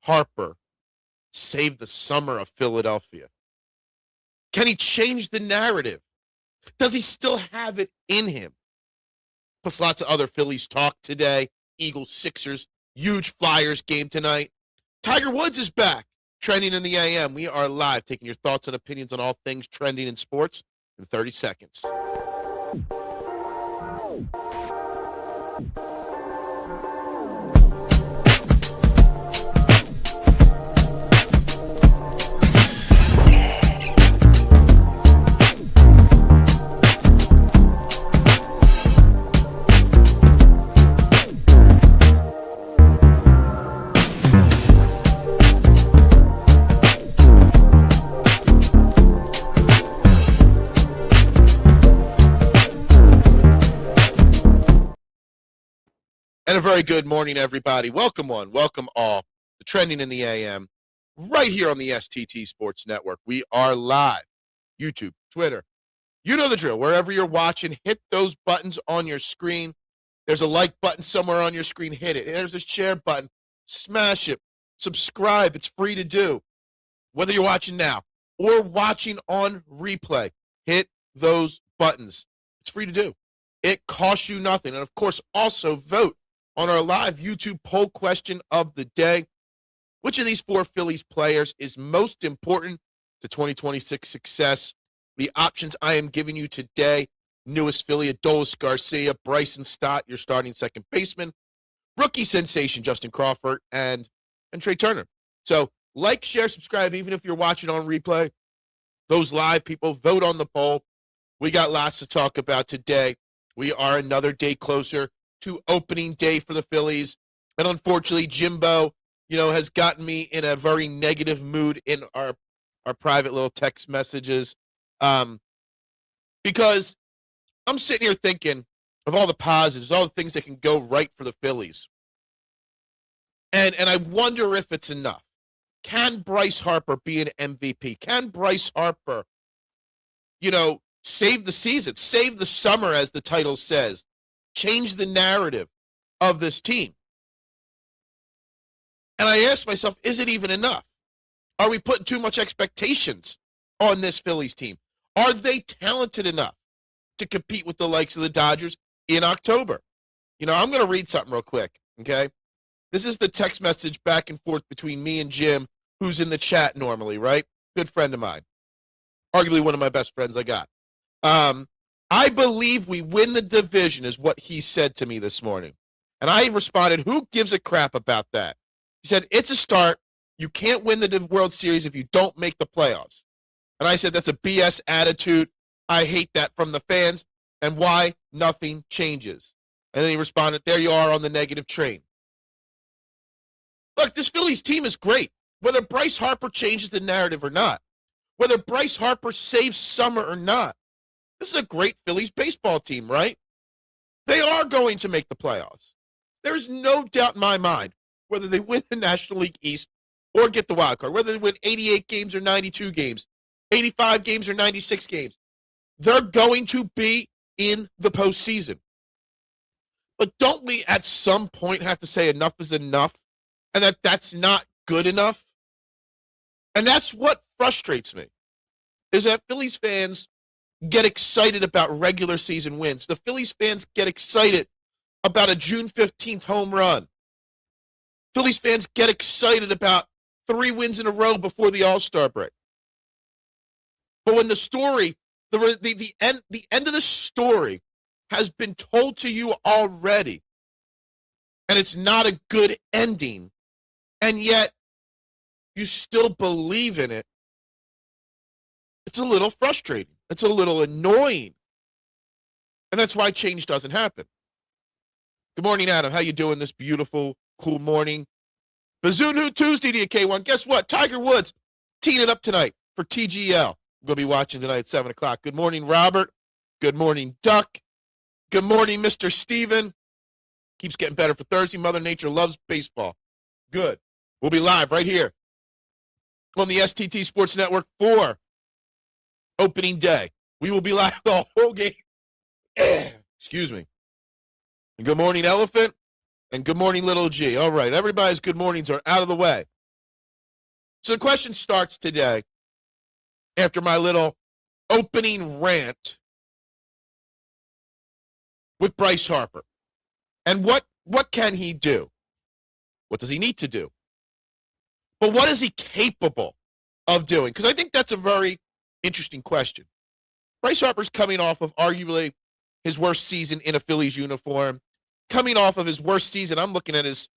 Harper save the summer of Philadelphia? Can he change the narrative? Does he still have it in him? Plus lots of other Phillies talk today. Eagles, Sixers, huge Flyers game tonight. Tiger Woods is back. Trending in the AM. We are live, taking your thoughts and opinions on all things trending in sports in 30 seconds. And a very good morning, everybody. Welcome one, welcome all to Trending in the AM, right here on the STT Sports Network. We are live, YouTube, Twitter. You know the drill. Wherever you're watching, hit those buttons on your screen. There's a like button somewhere on your screen. Hit it. And there's this share button. Smash it. Subscribe. It's free to do. Whether you're watching now or watching on replay, hit those buttons. It's free to do. It costs you nothing. And, of course, also vote on our live YouTube poll question of the day. Which of these four Phillies players is most important to 2026 success? The options I am giving you today: newest Philly, Adolis Garcia, Bryson Stott, your starting second baseman, rookie sensation Justin Crawford, and Trey Turner. So like, share, subscribe, even if you're watching on replay. Those live people, vote on the poll. We got lots to talk about today. We are another day closer to opening day for the Phillies. And unfortunately, Jimbo, has gotten me in a very negative mood in our private little text messages. Because I'm sitting here thinking of all the positives, all the things that can go right for the Phillies. And I wonder if it's enough. Can Bryce Harper be an MVP? Can Bryce Harper, save the season, save the summer, as the title says? Change the narrative of this team. And I asked myself, is it even enough? Are we putting too much expectations on this Phillies team? Are they talented enough to compete with the likes of the Dodgers in October? I'm going to read something real quick, okay? This is the text message back and forth between me and Jim, who's in the chat normally, right? Good friend of mine. Arguably one of my best friends I got. I believe we win the division is what he said to me this morning. And I responded, who gives a crap about that? He said, it's a start. You can't win the World Series if you don't make the playoffs. And I said, that's a BS attitude. I hate that from the fans. And why nothing changes. And then he responded, there you are on the negative train. Look, this Phillies team is great. Whether Bryce Harper changes the narrative or not. Whether Bryce Harper saves summer or not. This is a great Phillies baseball team, right? They are going to make the playoffs. There's no doubt in my mind whether they win the National League East or get the wild card, whether they win 88 games or 92 games, 85 games or 96 games. They're going to be in the postseason. But don't we at some point have to say enough is enough and that's not good enough? And that's what frustrates me, is that Phillies fans get excited about regular season wins. The Phillies fans get excited about a June 15th home run. Phillies fans get excited about 3 wins in a row before the All-Star break. But when the story, the end of the story has been told to you already, and it's not a good ending, and yet you still believe in it, it's a little frustrating. It's a little annoying. And that's why change doesn't happen. Good morning, Adam. How you doing this beautiful, cool morning? Bazoo Tuesday to you, K1. Guess what? Tiger Woods teeing it up tonight for TGL. I'm going to be watching tonight at 7 o'clock. Good morning, Robert. Good morning, Duck. Good morning, Mr. Steven. Keeps getting better for Thursday. Mother Nature loves baseball. Good. We'll be live right here on the STT Sports Network for opening day. We will be live the whole game. Excuse me. And good morning, Elephant. And good morning, Little G. All right, everybody's good mornings are out of the way. So the question starts today after my little opening rant with Bryce Harper. And what can he do? What does he need to do? But what is he capable of doing? Because I think that's a very interesting question. Bryce Harper's coming off of arguably his worst season in a Phillies uniform, coming off of his worst season. I'm looking at his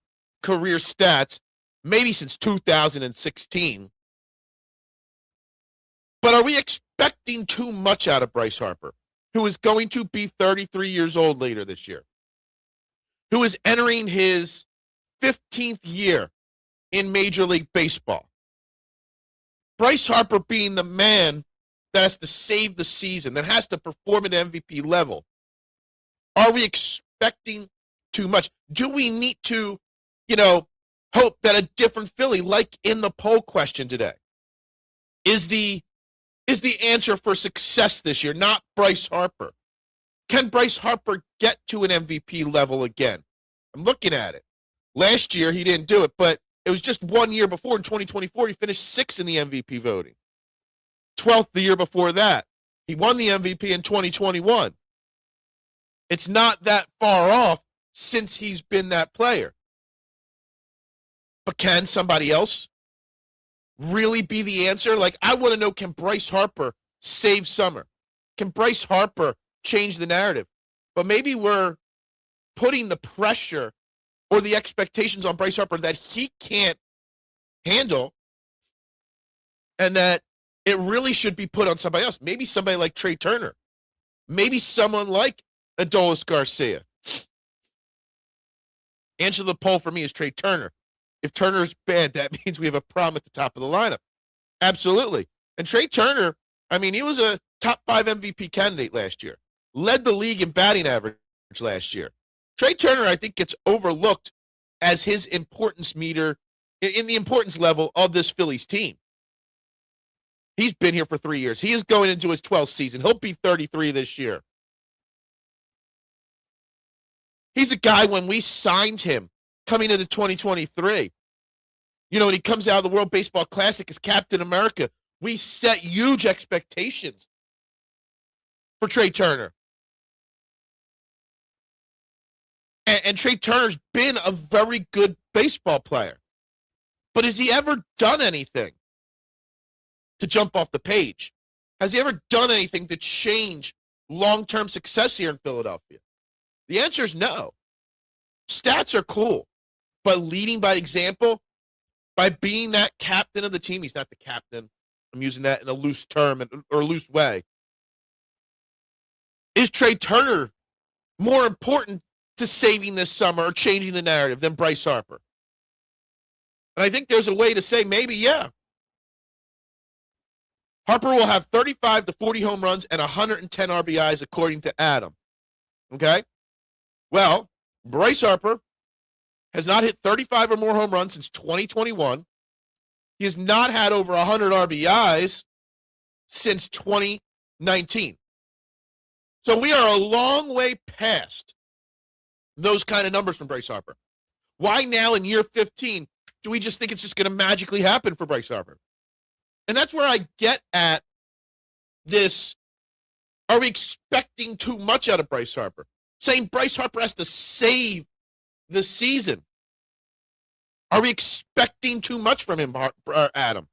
career stats, maybe since 2016. But are we expecting too much out of Bryce Harper, who is going to be 33 years old later this year, who is entering his 15th year in Major League Baseball? Bryce Harper being the man that has to save the season, that has to perform at MVP level. Are we expecting too much? Do we need to, hope that a different Philly, like in the poll question today, is the answer for success this year, not Bryce Harper? Can Bryce Harper get to an MVP level again? I'm looking at it. Last year, he didn't do it, but it was just 1 year before. In 2024, he finished 6th in the MVP voting. 12th the year before that. He won the MVP in 2021. It's not that far off since he's been that player. But can somebody else really be the answer? Like, I want to know, can Bryce Harper save summer? Can Bryce Harper change the narrative? But maybe we're putting the pressure or the expectations on Bryce Harper that he can't handle, and that it really should be put on somebody else. Maybe somebody like Trey Turner. Maybe someone like Adolis Garcia. Answer to the poll for me is Trey Turner. If Turner's bad, that means we have a problem at the top of the lineup. Absolutely. And Trey Turner, he was a top 5 MVP candidate last year. Led the league in batting average last year. Trey Turner, I think, gets overlooked as his importance meter in the importance level of this Phillies team. He's been here for 3 years. He is going into his 12th season. He'll be 33 this year. He's a guy, when we signed him coming into 2023, when he comes out of the World Baseball Classic as Captain America, we set huge expectations for Trey Turner. And Trey Turner's been a very good baseball player. But has he ever done anything to jump off the page? Has he ever done anything to change long-term success here in Philadelphia? The answer is no. Stats are cool, but leading by example, by being that captain of the team — he's not the captain, I'm using that in a loose term or loose way — is Trey Turner more important to saving this summer or changing the narrative than Bryce Harper? And I think there's a way to say maybe, yeah. Harper will have 35 to 40 home runs and 110 RBIs, according to Adam. Okay? Well, Bryce Harper has not hit 35 or more home runs since 2021. He has not had over 100 RBIs since 2019. So we are a long way past those kind of numbers from Bryce Harper. Why now in year 15 do we just think it's just going to magically happen for Bryce Harper? And that's where I get at this. Are we expecting too much out of Bryce Harper? Saying Bryce Harper has to save the season. Are we expecting too much from him, Adam?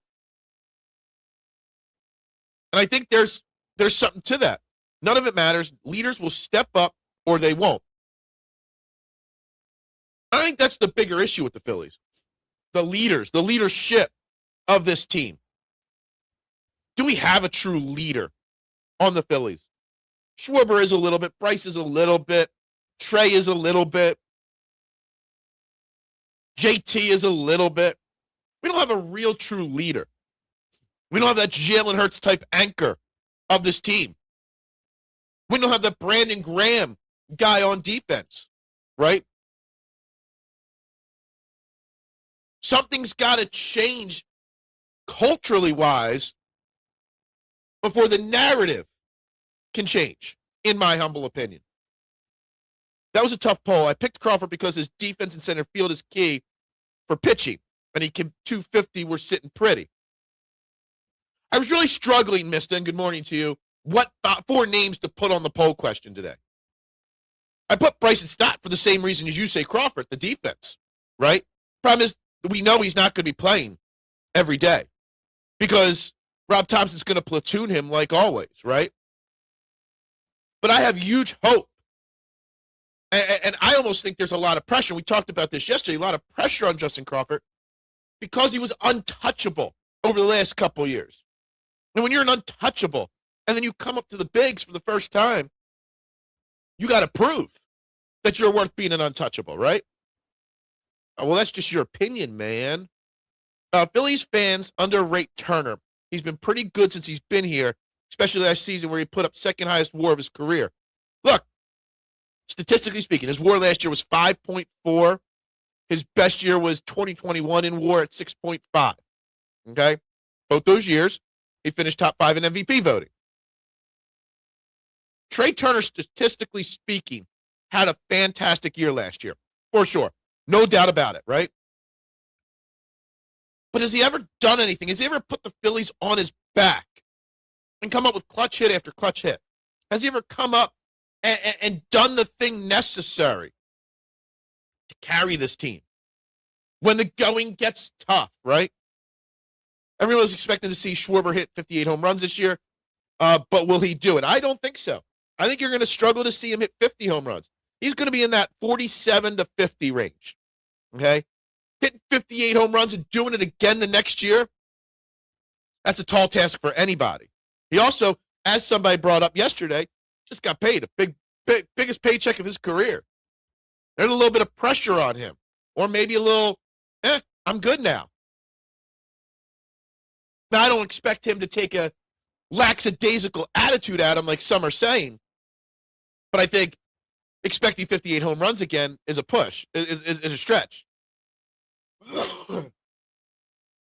And I think there's something to that. None of it matters. Leaders will step up or they won't. I think that's the bigger issue with the Phillies. The leaders, the leadership of this team. Do we have a true leader on the Phillies? Schwarber is a little bit. Bryce is a little bit. Trey is a little bit. JT is a little bit. We don't have a real true leader. We don't have that Jalen Hurts type anchor of this team. We don't have that Brandon Graham guy on defense, right? Something's got to change culturally wise before the narrative can change, in my humble opinion. That was a tough poll. I picked Crawford because his defense in center field is key for pitching, and he can 250. We're sitting pretty. I was really struggling, mister, and good morning to you, what 4 names to put on the poll question today. I put Bryson Stott for the same reason as you say Crawford, the defense, right? Problem is, we know he's not going to be playing every day because Rob Thompson's going to platoon him like always, right? But I have huge hope. And I almost think there's a lot of pressure. We talked about this yesterday, a lot of pressure on Justin Crawford because he was untouchable over the last couple of years. And when you're an untouchable and then you come up to the bigs for the first time, you got to prove that you're worth being an untouchable, right? Well, that's just your opinion, man. Phillies fans underrate Turner. He's been pretty good since he's been here, especially last season where he put up second highest WAR of his career. Look, statistically speaking, his WAR last year was 5.4. His best year was 2021 in WAR at 6.5. Okay? Both those years, he finished top 5 in MVP voting. Trey Turner, statistically speaking, had a fantastic year last year, for sure. No doubt about it, right? But has he ever done anything? Has he ever put the Phillies on his back and come up with clutch hit after clutch hit? Has he ever come up and done the thing necessary to carry this team when the going gets tough, right? Everyone was expecting to see Schwarber hit 58 home runs this year, but will he do it? I don't think so. I think you're going to struggle to see him hit 50 home runs. He's going to be in that 47 to 50 range, okay? Hitting 58 home runs and doing it again the next year, that's a tall task for anybody. He also, as somebody brought up yesterday, just got paid a biggest paycheck of his career. There's a little bit of pressure on him, or maybe a little, I'm good now. Now, I don't expect him to take a lackadaisical attitude at him like some are saying, but I think expecting 58 home runs again is a push, is a stretch.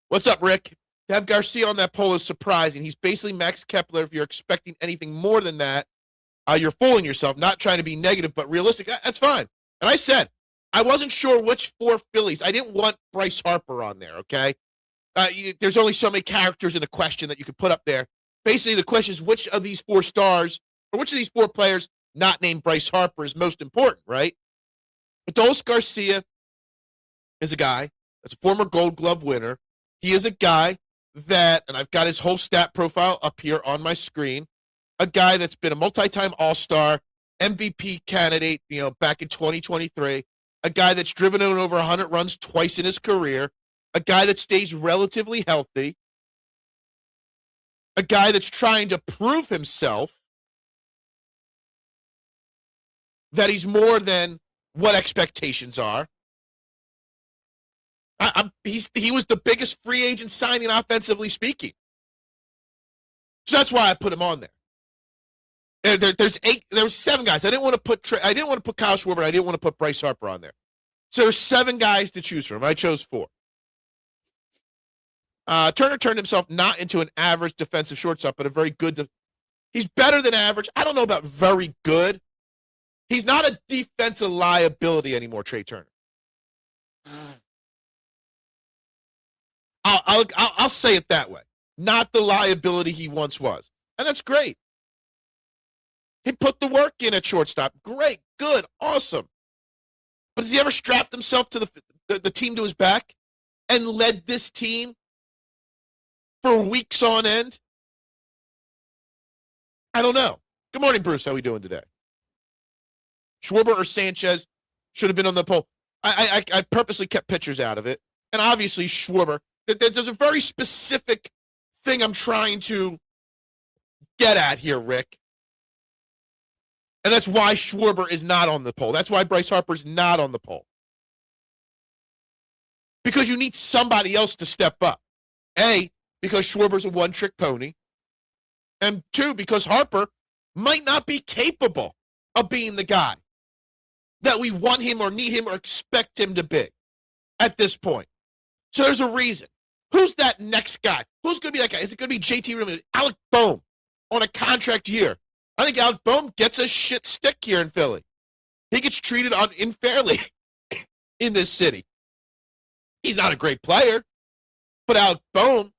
What's up, Rick? To have Garcia on that poll is surprising. He's basically Max Kepler. If you're expecting anything more than that, you're fooling yourself, not trying to be negative, but realistic. That's fine. And I said, I wasn't sure which 4 Phillies. I didn't want Bryce Harper on there, okay? There's only so many characters in a question that you could put up there. Basically, the question is which of these 4 stars, or which of these 4 players not named Bryce Harper is most important, right? Adolis Garcia is a guy that's a former Gold Glove winner. He is a guy that, and I've got his whole stat profile up here on my screen, a guy that's been a multi-time All-Star, MVP candidate, back in 2023, a guy that's driven in over 100 runs twice in his career, a guy that stays relatively healthy, a guy that's trying to prove himself that he's more than what expectations are. He was the biggest free agent signing offensively speaking. So that's why I put him on there. There was 7 guys. I didn't want to put Kyle Schwarber. I didn't want to put Bryce Harper on there. So there's 7 guys to choose from. I chose 4. Turner turned himself not into an average defensive shortstop, but a very good. He's better than average. I don't know about very good. He's not a defensive liability anymore, Trey Turner. I'll say it that way. Not the liability he once was. And that's great. He put the work in at shortstop. Great, good, awesome. But has he ever strapped himself to the team to his back and led this team for weeks on end? I don't know. Good morning, Bruce. How are we doing today? Schwarber or Sanchez should have been on the poll. I purposely kept pitchers out of it. And obviously Schwarber. There's a very specific thing I'm trying to get at here, Rick. And that's why Schwarber is not on the poll. That's why Bryce Harper is not on the poll. Because you need somebody else to step up. A, because Schwarber's a one-trick pony. And 2, because Harper might not be capable of being the guy that we want him or need him or expect him to be at this point. So there's a reason. Who's that next guy? Who's going to be that guy? Is it going to be JT Realmuto? Alec Bohm on a contract year? I think Alec Bohm gets a shit stick here in Philly. He gets treated unfairly in this city. He's not a great player, but Alec Bohm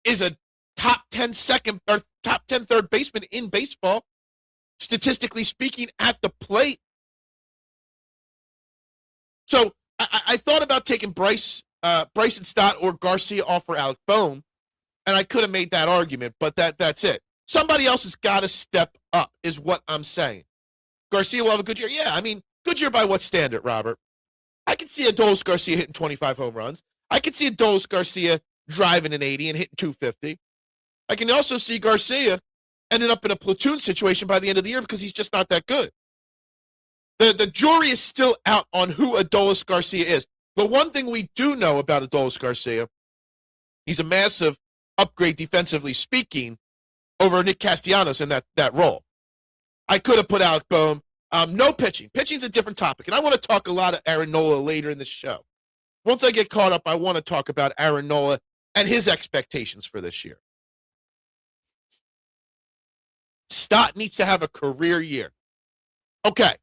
is a top 10 second or top 10 third baseman in baseball, statistically speaking, at the plate. So I thought about taking Bryson Stott or Garcia off for Alec Bohm, and I could have made that argument, but that's it. Somebody else has got to step up, is what I'm saying. Garcia will have a good year. Yeah, I mean, good year by what standard, Robert? I can see Adolis Garcia hitting 25 home runs. I can see Adolis Garcia driving an 80 and hitting 250. I can also see Garcia ending up in a platoon situation by the end of the year because he's just not that good. The jury is still out on who Adolis Garcia is. The one thing we do know about Adolis Garcia, he's a massive upgrade defensively speaking over Nick Castellanos in that role. I could have put Alec Bohm. No pitching. Pitching's a different topic, and I want to talk a lot of Aaron Nola later in the show. Once I get caught up, I want to talk about Aaron Nola and his expectations for this year. Stott needs to have a career year. Okay.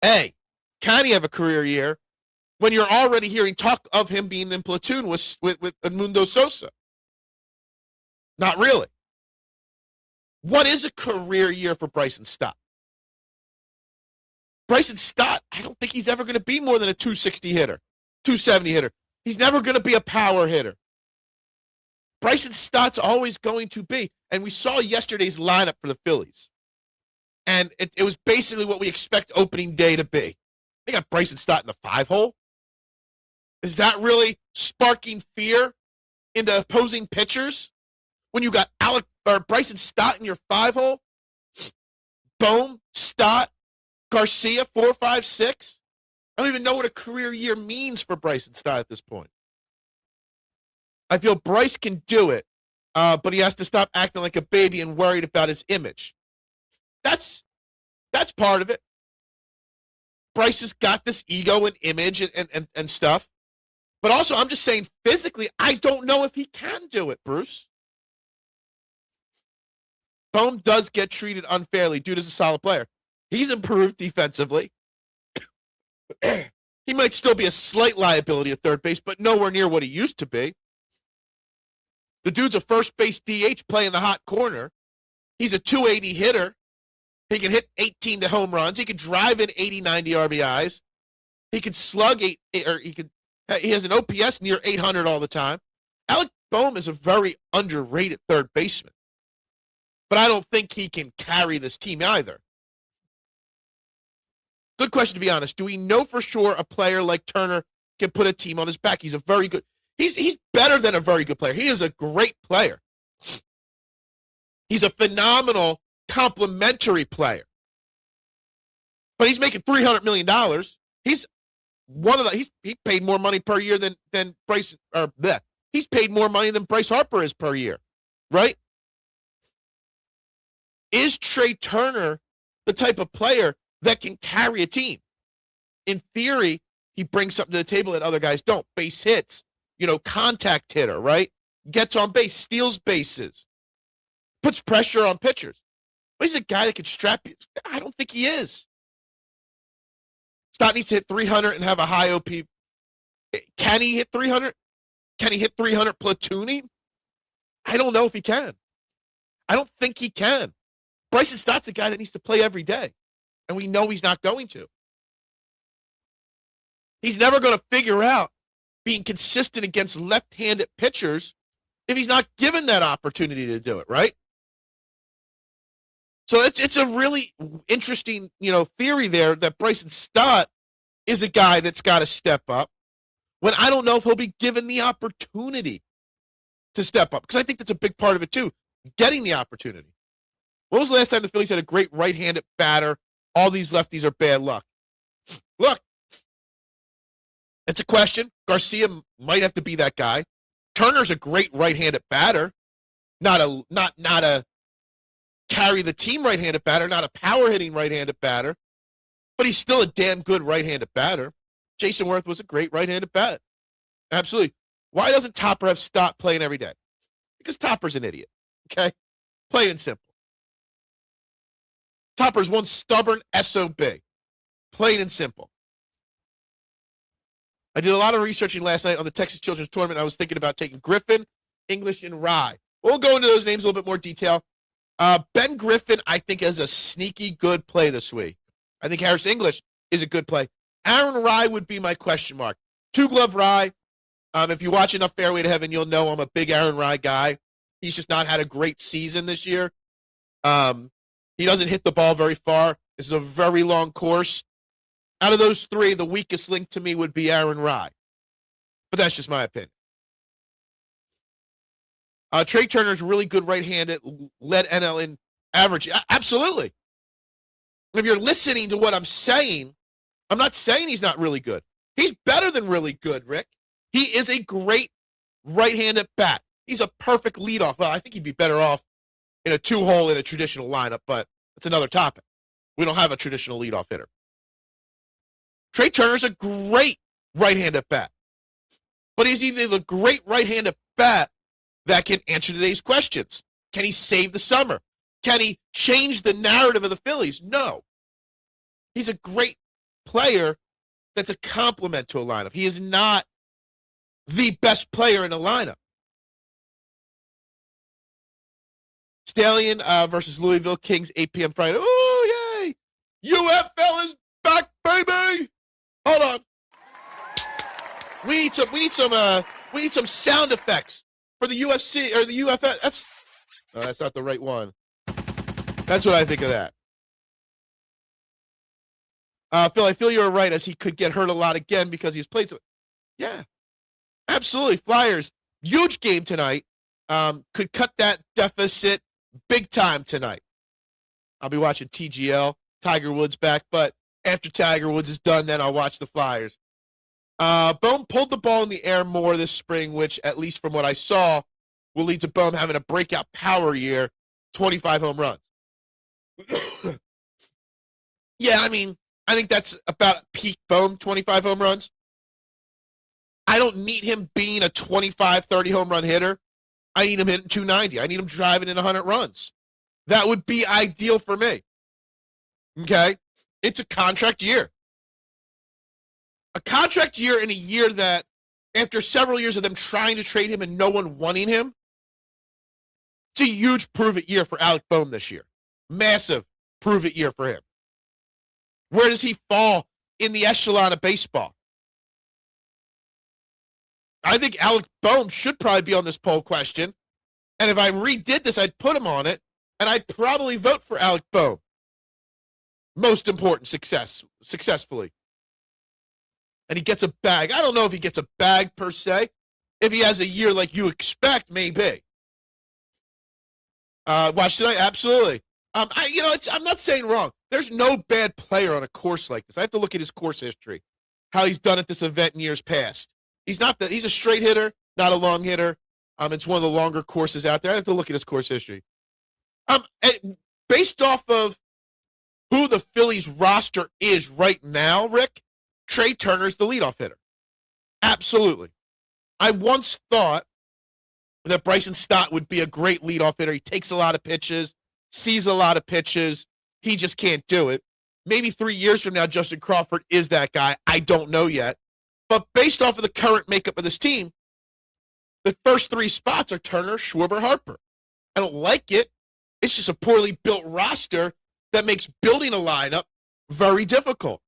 A, can he have a career year when you're already hearing talk of him being in platoon with Edmundo Sosa? Not really. What is a career year for Bryson Stott? Bryson Stott, I don't think he's ever going to be more than a 260 hitter, 270 hitter. He's never going to be a power hitter. Bryson Stott's always going to be, and we saw yesterday's lineup for the Phillies. And it was basically what we expect opening day to be. They got Bryson Stott in the 5-hole. Is that really sparking fear into opposing pitchers when you got Bryson Stott in your 5-hole? Bohm, Stott, Garcia, 4, 5, 6. I don't even know what a career year means for Bryson Stott at this point. I feel Bryce can do it, but he has to stop acting like a baby and worried about his image. That's part of it. Bryce has got this ego and image and stuff. But also, I'm just saying, physically, I don't know if he can do it, Bruce. Bohm does get treated unfairly. Dude is a solid player. He's improved defensively. He might still be a slight liability at third base, but nowhere near what he used to be. The dude's a first base DH playing the hot corner. He's a 280 hitter. He can hit 18 home runs. He can drive in 80, 90 RBIs. He can slug he has an OPS near 800 all the time. Alec Bohm is a very underrated third baseman. But I don't think he can carry this team either. Good question, to be honest. Do we know for sure a player like Turner can put a team on his back? He's a very good. He's better than a very good player. He is a great player. He's a phenomenal complimentary player. But he's making $300 million. He's he paid more money per year than Bryce or bleh. He's paid more money than Bryce Harper is per year. Right? Is Trey Turner the type of player that can carry a team? In theory, he brings something to the table that other guys don't. Base hits, contact hitter, right? Gets on base, steals bases, puts pressure on pitchers. But he's a guy that can strap you. I don't think he is. Stott needs to hit 300 and have a high OP. Can he hit 300? Can he hit 300 platooning? I don't know if he can. I don't think he can. Bryson Stott's a guy that needs to play every day, and we know he's not going to. He's never going to figure out being consistent against left-handed pitchers if he's not given that opportunity to do it, right? So it's a really interesting, theory there that Bryson Stott is a guy that's got to step up when I don't know if he'll be given the opportunity to step up, because I think that's a big part of it too, getting the opportunity. When was the last time the Phillies had a great right-handed batter? All these lefties are bad luck. Look, it's a question. Garcia might have to be that guy. Turner's a great right-handed batter, not a carry the team right-handed batter, not a power-hitting right-handed batter, but he's still a damn good right-handed batter. Jason Worth was a great right-handed bat. Absolutely. Why doesn't Topper have Stott playing every day? Because Topper's an idiot, okay? Plain and simple. Topper's one stubborn SOB. Plain and simple. I did a lot of researching last night on the Texas Children's Tournament. I was thinking about taking Griffin English, and Rye. We'll go into those names a little bit more detail. Ben Griffin, I think, is a sneaky good play this week. I think Harris English is a good play. Aaron Rye would be my question mark. Two-glove Rye. If you watch enough Fairway to Heaven, you'll know I'm a big Aaron Rye guy. He's just not had a great season this year. He doesn't hit the ball very far. This is a very long course. Out of those three, the weakest link to me would be Aaron Rye. But that's just my opinion. Trey Turner's really good right-handed, led NL in average. Absolutely. If you're listening to what I'm saying, I'm not saying he's not really good. He's better than really good, Rick. He is a great right-handed bat. He's a perfect leadoff. Well, I think he'd be better off in a two-hole in a traditional lineup, but that's another topic. We don't have a traditional leadoff hitter. Trey Turner's a great right-handed bat. But he's either the great right-handed bat that can answer today's questions. Can he save the summer? Can he change the narrative of the Phillies? No. He's a great player that's a complement to a lineup. He is not the best player in the lineup. Stallion versus Louisville Kings, 8 p.m. Friday. Oh, yay! UFL is back, baby! Hold on. We need some sound effects for the UFC or the UFL. No, that's not the right one. That's what I think of that. Phil, I feel you're right, as he could get hurt a lot again because he's played. Yeah, absolutely. Flyers, huge game tonight. Could cut that deficit big time tonight. I'll be watching TGL. Tiger Woods back, but after Tiger Woods is done, then I'll watch the Flyers. Bohm pulled the ball in the air more this spring, which, at least from what I saw, will lead to Bohm having a breakout power year, 25 home runs. Yeah, I mean, I think that's about peak Bohm, 25 home runs. I don't need him being a 25, 30 home run hitter. I need him hitting 290. I need him driving in 100 runs. That would be ideal for me. Okay? It's a contract year. A contract year in a year that, after several years of them trying to trade him and no one wanting him, it's a huge prove-it year for Alec Bohm this year. Massive prove-it year for him. Where does he fall in the echelon of baseball? I think Alec Bohm should probably be on this poll question. And if I redid this, I'd put him on it, and I'd probably vote for Alec Bohm. Most important successfully. And he gets a bag. I don't know if he gets a bag per se. If he has a year like you expect, maybe. Watch tonight? Absolutely. I'm not saying wrong. There's no bad player on a course like this. I have to look at his course history, how he's done at this event in years past. He's a straight hitter, not a long hitter. It's one of the longer courses out there. I have to look at his course history. Based off of who the Phillies roster is right now, Rick, Trey Turner's the leadoff hitter. Absolutely. I once thought that Bryson Stott would be a great leadoff hitter. He takes a lot of pitches, sees a lot of pitches. He just can't do it. Maybe 3 years from now, Justin Crawford is that guy. I don't know yet. But based off of the current makeup of this team, the first three spots are Turner, Schwarber, Harper. I don't like it. It's just a poorly built roster that makes building a lineup very difficult.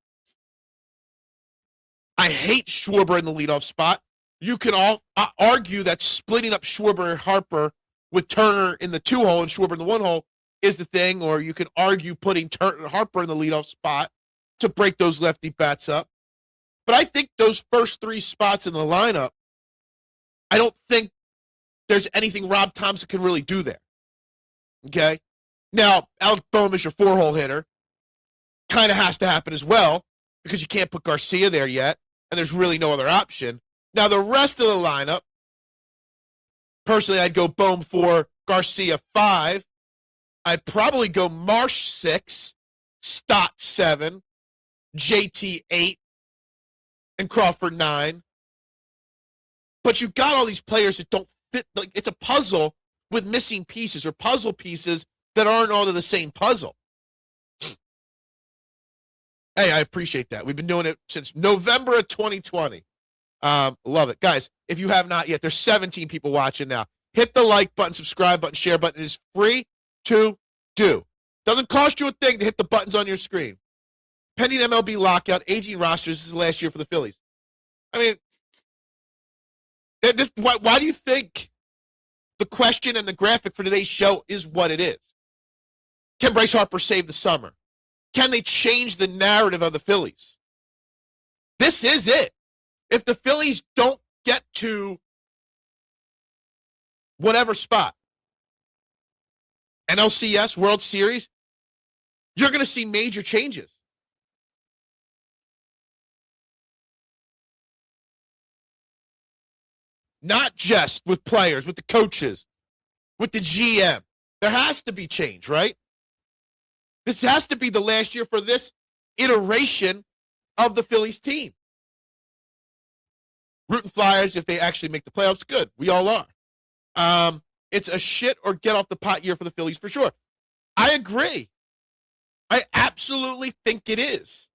I hate Schwarber in the leadoff spot. You can all argue that splitting up Schwarber and Harper with Turner in the 2-hole and Schwarber in the 1-hole is the thing, or you can argue putting Harper in the leadoff spot to break those lefty bats up. But I think those first three spots in the lineup, I don't think there's anything Rob Thompson can really do there. Okay? Now, Alec Bohm is your 4-hole hitter. Kind of has to happen as well, because you can't put Garcia there yet, and there's really no other option. Now, the rest of the lineup, personally, I'd go Bohm 4, Garcia 5. I'd probably go Marsh 6, Stott 7, JT 8, and Crawford 9. But you got all these players that don't fit. Like, it's a puzzle with missing pieces, or puzzle pieces that aren't all of the same puzzle. Hey, I appreciate that. We've been doing it since November of 2020. Love it. Guys, if you have not yet, there's 17 people watching now. hit the like button, subscribe button, share button. It is free to do. Doesn't cost you a thing to hit the buttons on your screen. Pending MLB lockout, aging rosters. This is the last year for the Phillies. I mean, why do you think the question and the graphic for today's show is what it is? Can Bryce Harper save the summer? Can they change the narrative of the Phillies? This is it. If the Phillies don't get to whatever spot, NLCS, World Series, you're going to see major changes. Not just with players, with the coaches, with the GM. There has to be change, right? This has to be the last year for this iteration of the Phillies team. Rooting Flyers, if they actually make the playoffs, good. We all are. It's a shit or get off the pot year for the Phillies for sure. I agree. I absolutely think it is.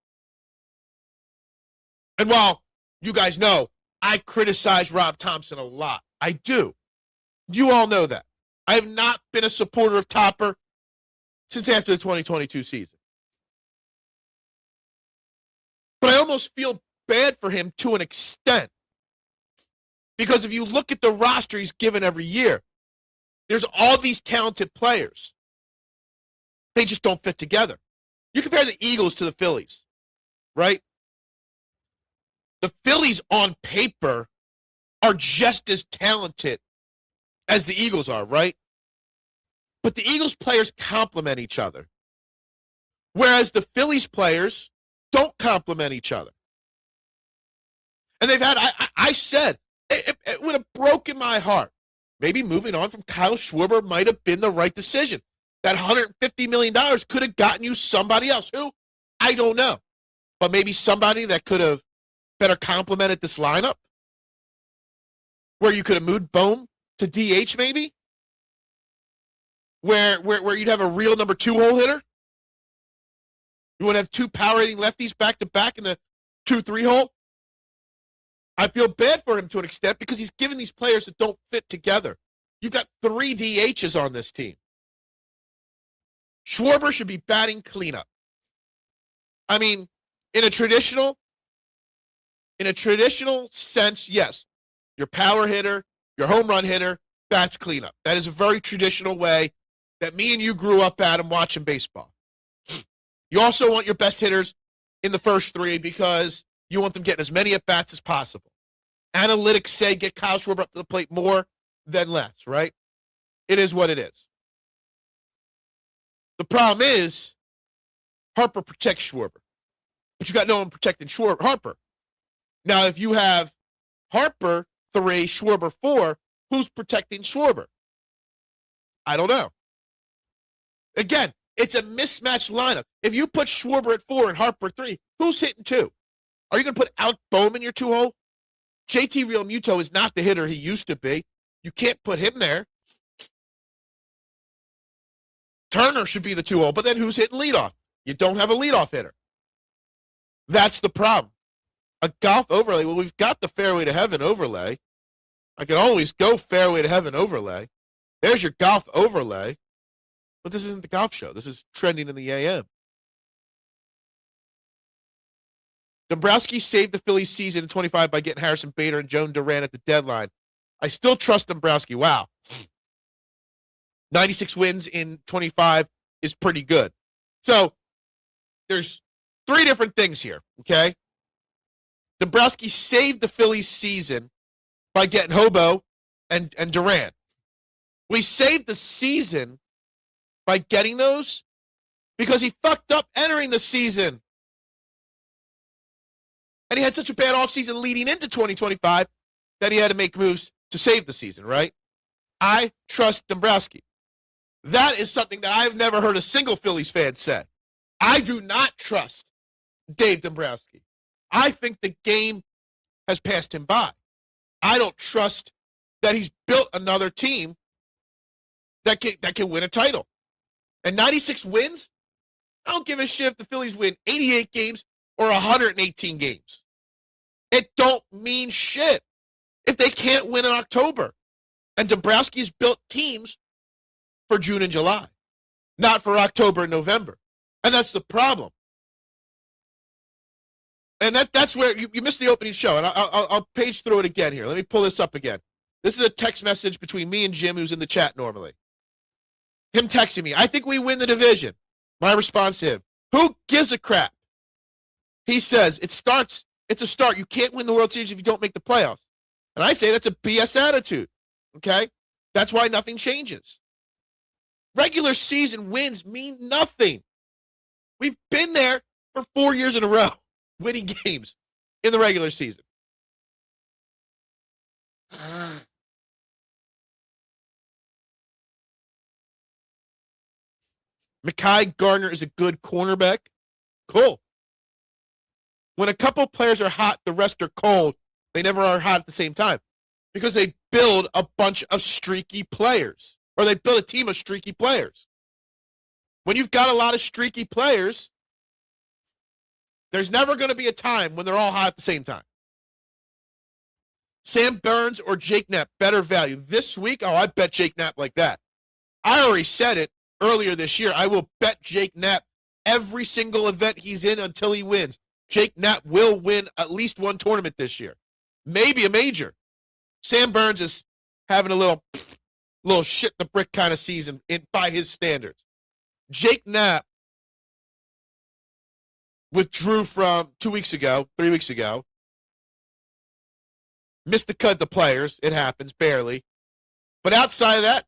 And while you guys know, I criticize Rob Thompson a lot. I do. You all know that. I have not been a supporter of Topper since after the 2022 season. But I almost feel bad for him to an extent. Because if you look at the roster he's given every year, there's all these talented players. They just don't fit together. You compare the Eagles to the Phillies, right? The Phillies on paper are just as talented as the Eagles are, right? But the Eagles players complement each other. Whereas the Phillies players don't complement each other. And they've had, I said, it would have broken my heart. Maybe moving on from Kyle Schwarber might have been the right decision. That $150 million could have gotten you somebody else. Who? I don't know. But maybe somebody that could have better complemented this lineup. Where you could have moved Bohm to DH maybe. Where you'd have a real number 2 hole hitter. You want to have 2 power rating lefties back to back in the 2-3 hole. I feel bad for him to an extent because he's given these players that don't fit together. You've got 3 DHs on this team. Schwarber should be batting cleanup. I mean, in a traditional sense, yes, your power hitter, your home run hitter, bats cleanup. That is a very traditional way that me and you grew up at and watching baseball. You also want your best hitters in the first 3 because you want them getting as many at-bats as possible. Analytics say get Kyle Schwarber up to the plate more than less, right? It is what it is. The problem is Harper protects Schwarber. But you got no one protecting Harper. Now, if you have Harper 3, Schwarber 4, who's protecting Schwarber? I don't know. Again, it's a mismatched lineup. If you put Schwarber at 4 and Harper 3, who's hitting 2? Are you going to put Alec Bohm in your 2-hole? JT Realmuto is not the hitter he used to be. You can't put him there. Turner should be the 2-hole, but then who's hitting leadoff? You don't have a leadoff hitter. That's the problem. A golf overlay. Well, we've got the Fairway to Heaven overlay. I can always go Fairway to Heaven overlay. There's your golf overlay. But this isn't the golf show. This is trending in the AM. Dombrowski saved the Phillies season in 25 by getting Harrison Bader and Joan Duran at the deadline. I still trust Dombrowski. Wow. 96 wins in 25 is pretty good. So there's 3 different things here, okay? Dombrowski saved the Phillies season by getting Hobo and Duran. We saved the season by getting those because he fucked up entering the season. And he had such a bad offseason leading into 2025 that he had to make moves to save the season, right? I trust Dombrowski. That is something that I've never heard a single Phillies fan say. I do not trust Dave Dombrowski. I think the game has passed him by. I don't trust that he's built another team that can win a title. And 96 wins? I don't give a shit if the Phillies win 88 games or 118 games. It don't mean shit if they can't win in October. And Dombrowski's built teams for June and July, not for October and November. And that's the problem. And that's where you missed the opening show. And I'll page through it again here. Let me pull this up again. This is a text message between me and Jim, who's in the chat normally. Him texting me, I think we win the division. My response to him, who gives a crap? He says, it's a start. You can't win the World Series if you don't make the playoffs. And I say that's a BS attitude, okay? That's why nothing changes. Regular season wins mean nothing. We've been there for 4 years in a row, winning games in the regular season. Mekhi Gardner is a good cornerback. Cool. When a couple players are hot, the rest are cold. They never are hot at the same time because they build a bunch of streaky players, or they build a team of streaky players. When you've got a lot of streaky players, there's never going to be a time when they're all hot at the same time. Sam Burns or Jake Knapp, better value. This week, I bet Jake Knapp like that. I already said it earlier this year. I will bet Jake Knapp every single event he's in until he wins. Jake Knapp will win at least one tournament this year. Maybe a major. Sam Burns is having a little shit the brick kind of season by his standards. Jake Knapp withdrew from 3 weeks ago. Missed the cut the players. It happens, barely. But outside of that,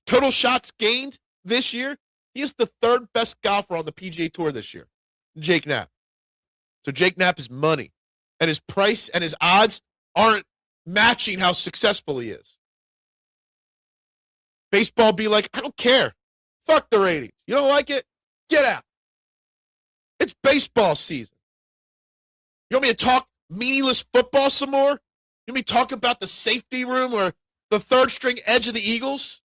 total shots gained this year, he is the third best golfer on the PGA Tour this year, Jake Knapp. So Jake Knapp is money. And his price and his odds aren't matching how successful he is. Baseball be like, I don't care. Fuck the ratings. You don't like it? Get out. It's baseball season. You want me to talk meaningless football some more? You want me to talk about the safety room or the third string edge of the Eagles?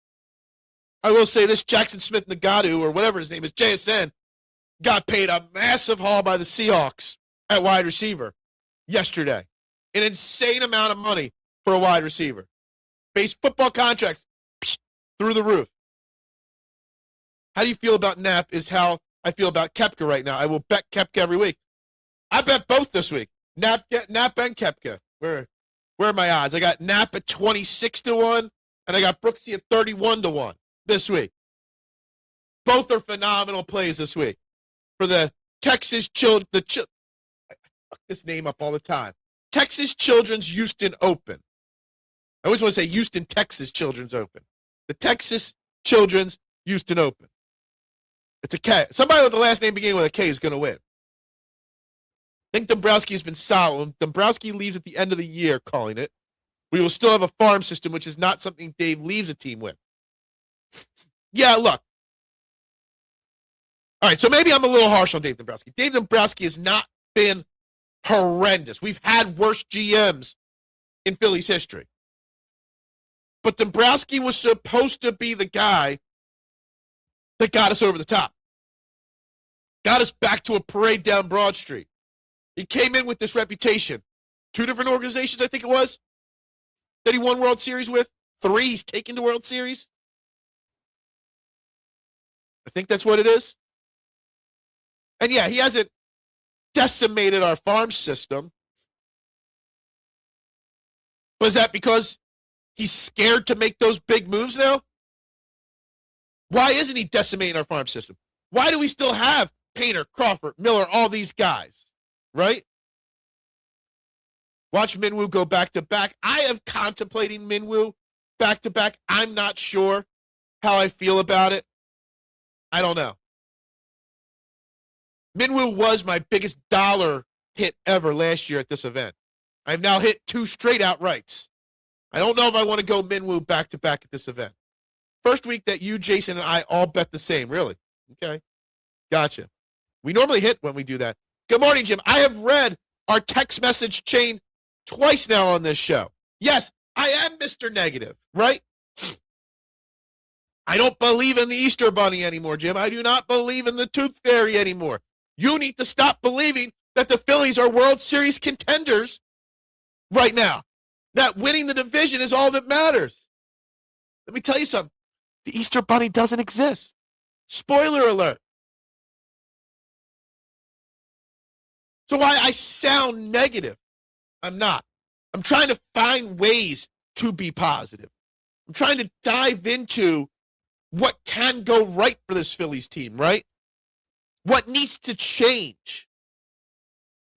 I will say this, Jackson Smith-Nagatu, or whatever his name is, JSN, got paid a massive haul by the Seahawks at wide receiver yesterday. An insane amount of money for a wide receiver. Base football contracts through the roof. How do you feel about Knapp is how I feel about Koepka right now. I will bet Koepka every week. I bet both this week. Knapp and Koepka. Where are my odds? I got Knapp at 26-1, and I got Brooksy at 31-1 this week. Both are phenomenal plays this week for the Texas children. I fuck this name up all the time. Texas Children's Houston Open. I always want to say Houston, Texas Children's Open. The Texas Children's Houston Open. It's a K. Somebody with the last name beginning with a K is going to win. I think Dombrowski has been solid. When Dombrowski leaves at the end of the year, calling it, we will still have a farm system, which is not something Dave leaves a team with. Yeah, look. All right, so maybe I'm a little harsh on Dave Dombrowski. Dave Dombrowski has not been horrendous. We've had worse GMs in Phillies history. But Dombrowski was supposed to be the guy that got us over the top. Got us back to a parade down Broad Street. He came in with this reputation. 2 different organizations, I think it was, that he won World Series with. 3 he's taken to World Series. I think that's what it is. And yeah, he hasn't decimated our farm system. But is that because he's scared to make those big moves now? Why isn't he decimating our farm system? Why do we still have Painter, Crawford, Miller, all these guys? Right? Watch Minwoo go back-to-back. I am contemplating Minwoo back-to-back. I'm not sure how I feel about it. I don't know. Minwoo was my biggest dollar hit ever last year at this event. I've now hit 2 straight outrights. I don't know if I want to go Minwoo back-to-back at this event. First week that you, Jason, and I all bet the same. Really? Okay. Gotcha. We normally hit when we do that. Good morning, Jim. I have read our text message chain twice now on this show. Yes, I am Mr. Negative, right? I don't believe in the Easter Bunny anymore, Jim. I do not believe in the Tooth Fairy anymore. You need to stop believing that the Phillies are World Series contenders right now. That winning the division is all that matters. Let me tell you something. The Easter Bunny doesn't exist. Spoiler alert. So why I sound negative, I'm not. I'm trying to find ways to be positive. I'm trying to dive into what can go right for this Phillies team, right? What needs to change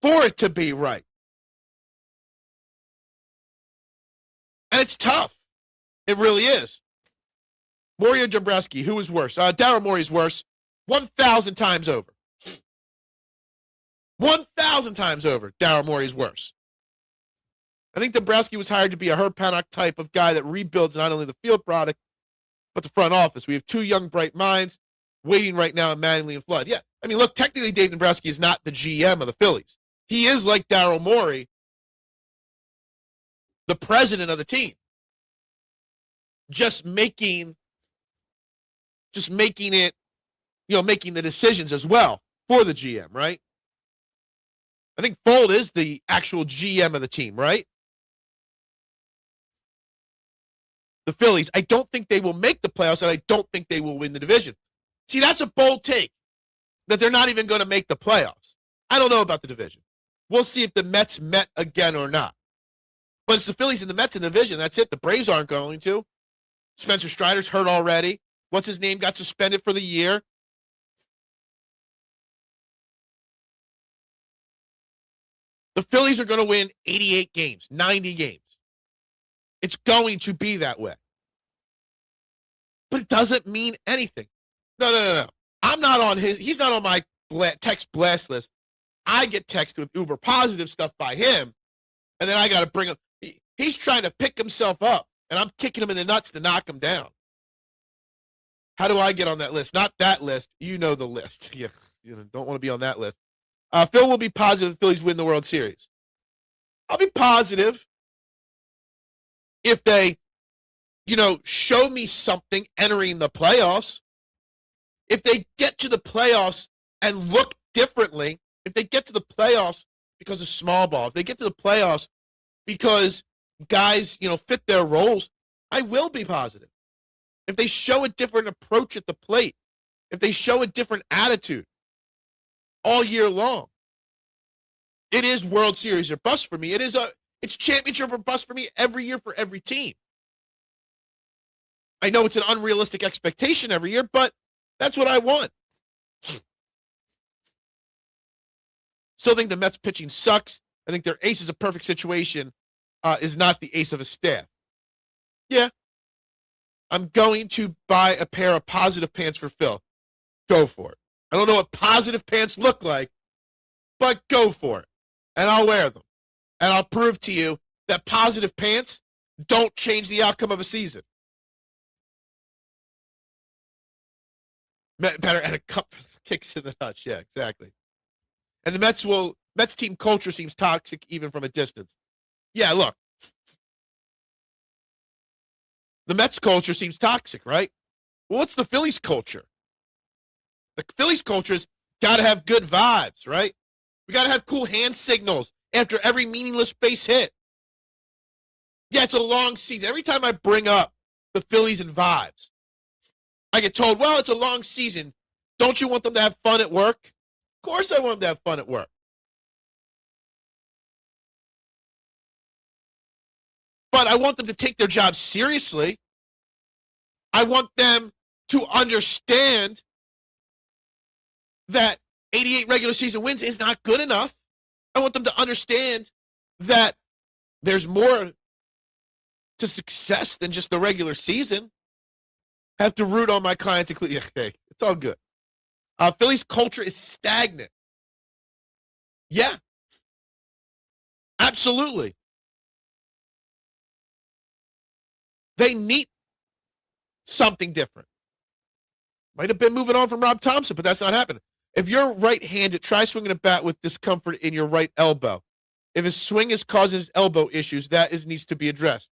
for it to be right. And it's tough. It really is. Morey or Dombrowski, who is worse? Daryl Morey is worse 1,000 times over. 1,000 times over, Daryl Morey is worse. I think Dombrowski was hired to be a Herb Pannock type of guy that rebuilds not only the field product, but the front office. We have two young, bright minds waiting right now in Mattingly and Flood. Yeah, I mean, look, technically Dave Dombrowski is not the GM of the Phillies. He is, like Daryl Morey, the president of the team. Just making it, making the decisions as well for the GM, right? I think Fold is the actual GM of the team, right? The Phillies, I don't think they will make the playoffs, and I don't think they will win the division. See, that's a bold take, that they're not even going to make the playoffs. I don't know about the division. We'll see if the Mets met again or not. But it's the Phillies and the Mets in the division. That's it. The Braves aren't going to. Spencer Strider's hurt already. What's his name? Got suspended for the year. The Phillies are going to win 88 games, 90 games. It's going to be that way. But it doesn't mean anything. No. I'm not on he's not on my text blast list. I get texted with uber positive stuff by him, and then I got to bring him. He's trying to pick himself up, and I'm kicking him in the nuts to knock him down. How do I get on that list? Not that list. You know the list. You don't want to be on that list. Phil will be positive the Phillies win the World Series. I'll be positive if they, show me something entering the playoffs. If they get to the playoffs and look differently, if they get to the playoffs because of small ball, if they get to the playoffs because guys, fit their roles, I will be positive. If they show a different approach at the plate, if they show a different attitude all year long, it is World Series or bust for me. It's championship or bust for me every year for every team. I know it's an unrealistic expectation every year, but that's what I want. Still think the Mets pitching sucks. I think their ace is a perfect situation, is not the ace of a staff. Yeah. I'm going to buy a pair of positive pants for Phil. Go for it. I don't know what positive pants look like, but go for it. And I'll wear them. And I'll prove to you that positive pants don't change the outcome of a season. Better and a cup kicks in the nuts. Yeah, exactly. And the Mets team culture seems toxic even from a distance. Yeah, look. The Mets culture seems toxic, right? Well, what's the Phillies culture? The Phillies culture is got to have good vibes, right? We got to have cool hand signals after every meaningless base hit. Yeah, it's a long season. Every time I bring up the Phillies and vibes, I get told, well, it's a long season. Don't you want them to have fun at work? Of course I want them to have fun at work. But I want them to take their job seriously. I want them to understand that 88 regular season wins is not good enough. I want them to understand that there's more to success than just the regular season. I have to root on my clients, including, okay, it's all good. Phillies culture is stagnant. Yeah. Absolutely. They need something different. Might have been moving on from Rob Thompson, but that's not happening. If you're right-handed, try swinging a bat with discomfort in your right elbow. If his swing is causing his elbow issues, that needs to be addressed.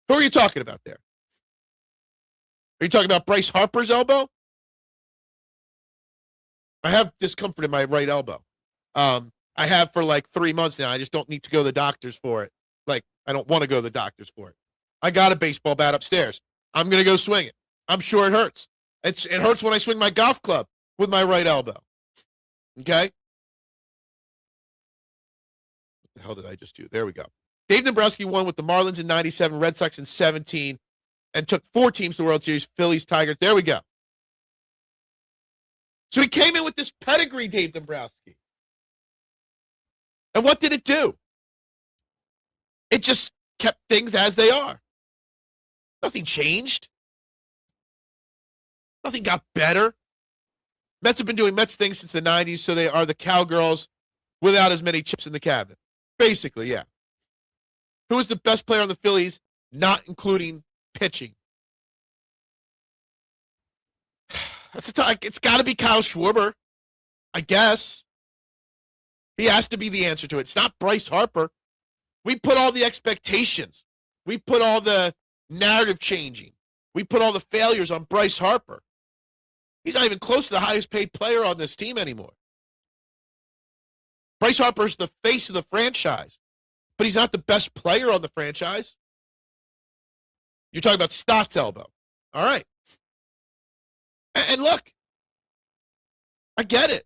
Who are you talking about there? Are you talking about Bryce Harper's elbow? I have discomfort in my right elbow. I have for like 3 months now. I just don't need to go to the doctors for it. Like, I don't want to go to the doctors for it. I got a baseball bat upstairs. I'm going to go swing it. I'm sure it hurts. It hurts when I swing my golf club with my right elbow. Okay? What the hell did I just do? There we go. Dave Dombrowski won with the Marlins in 97, Red Sox in 17, and took 4 teams to the World Series, Phillies, Tigers. There we go. So he came in with this pedigree, Dave Dombrowski. And what did it do? It just kept things as they are. Nothing changed. Nothing got better. Mets have been doing Mets things since the 90s, so they are the cowgirls without as many chips in the cabinet. Basically, yeah. Who is the best player on the Phillies, not including pitching? It's got to be Kyle Schwarber, I guess. He has to be the answer to it. It's not Bryce Harper. We put all the expectations. We put all the narrative changing. We put all the failures on Bryce Harper. He's not even close to the highest paid player on this team anymore. Bryce Harper's the face of the franchise, but he's not the best player on the franchise. You're talking about Stott's elbow. All right. And look, I get it.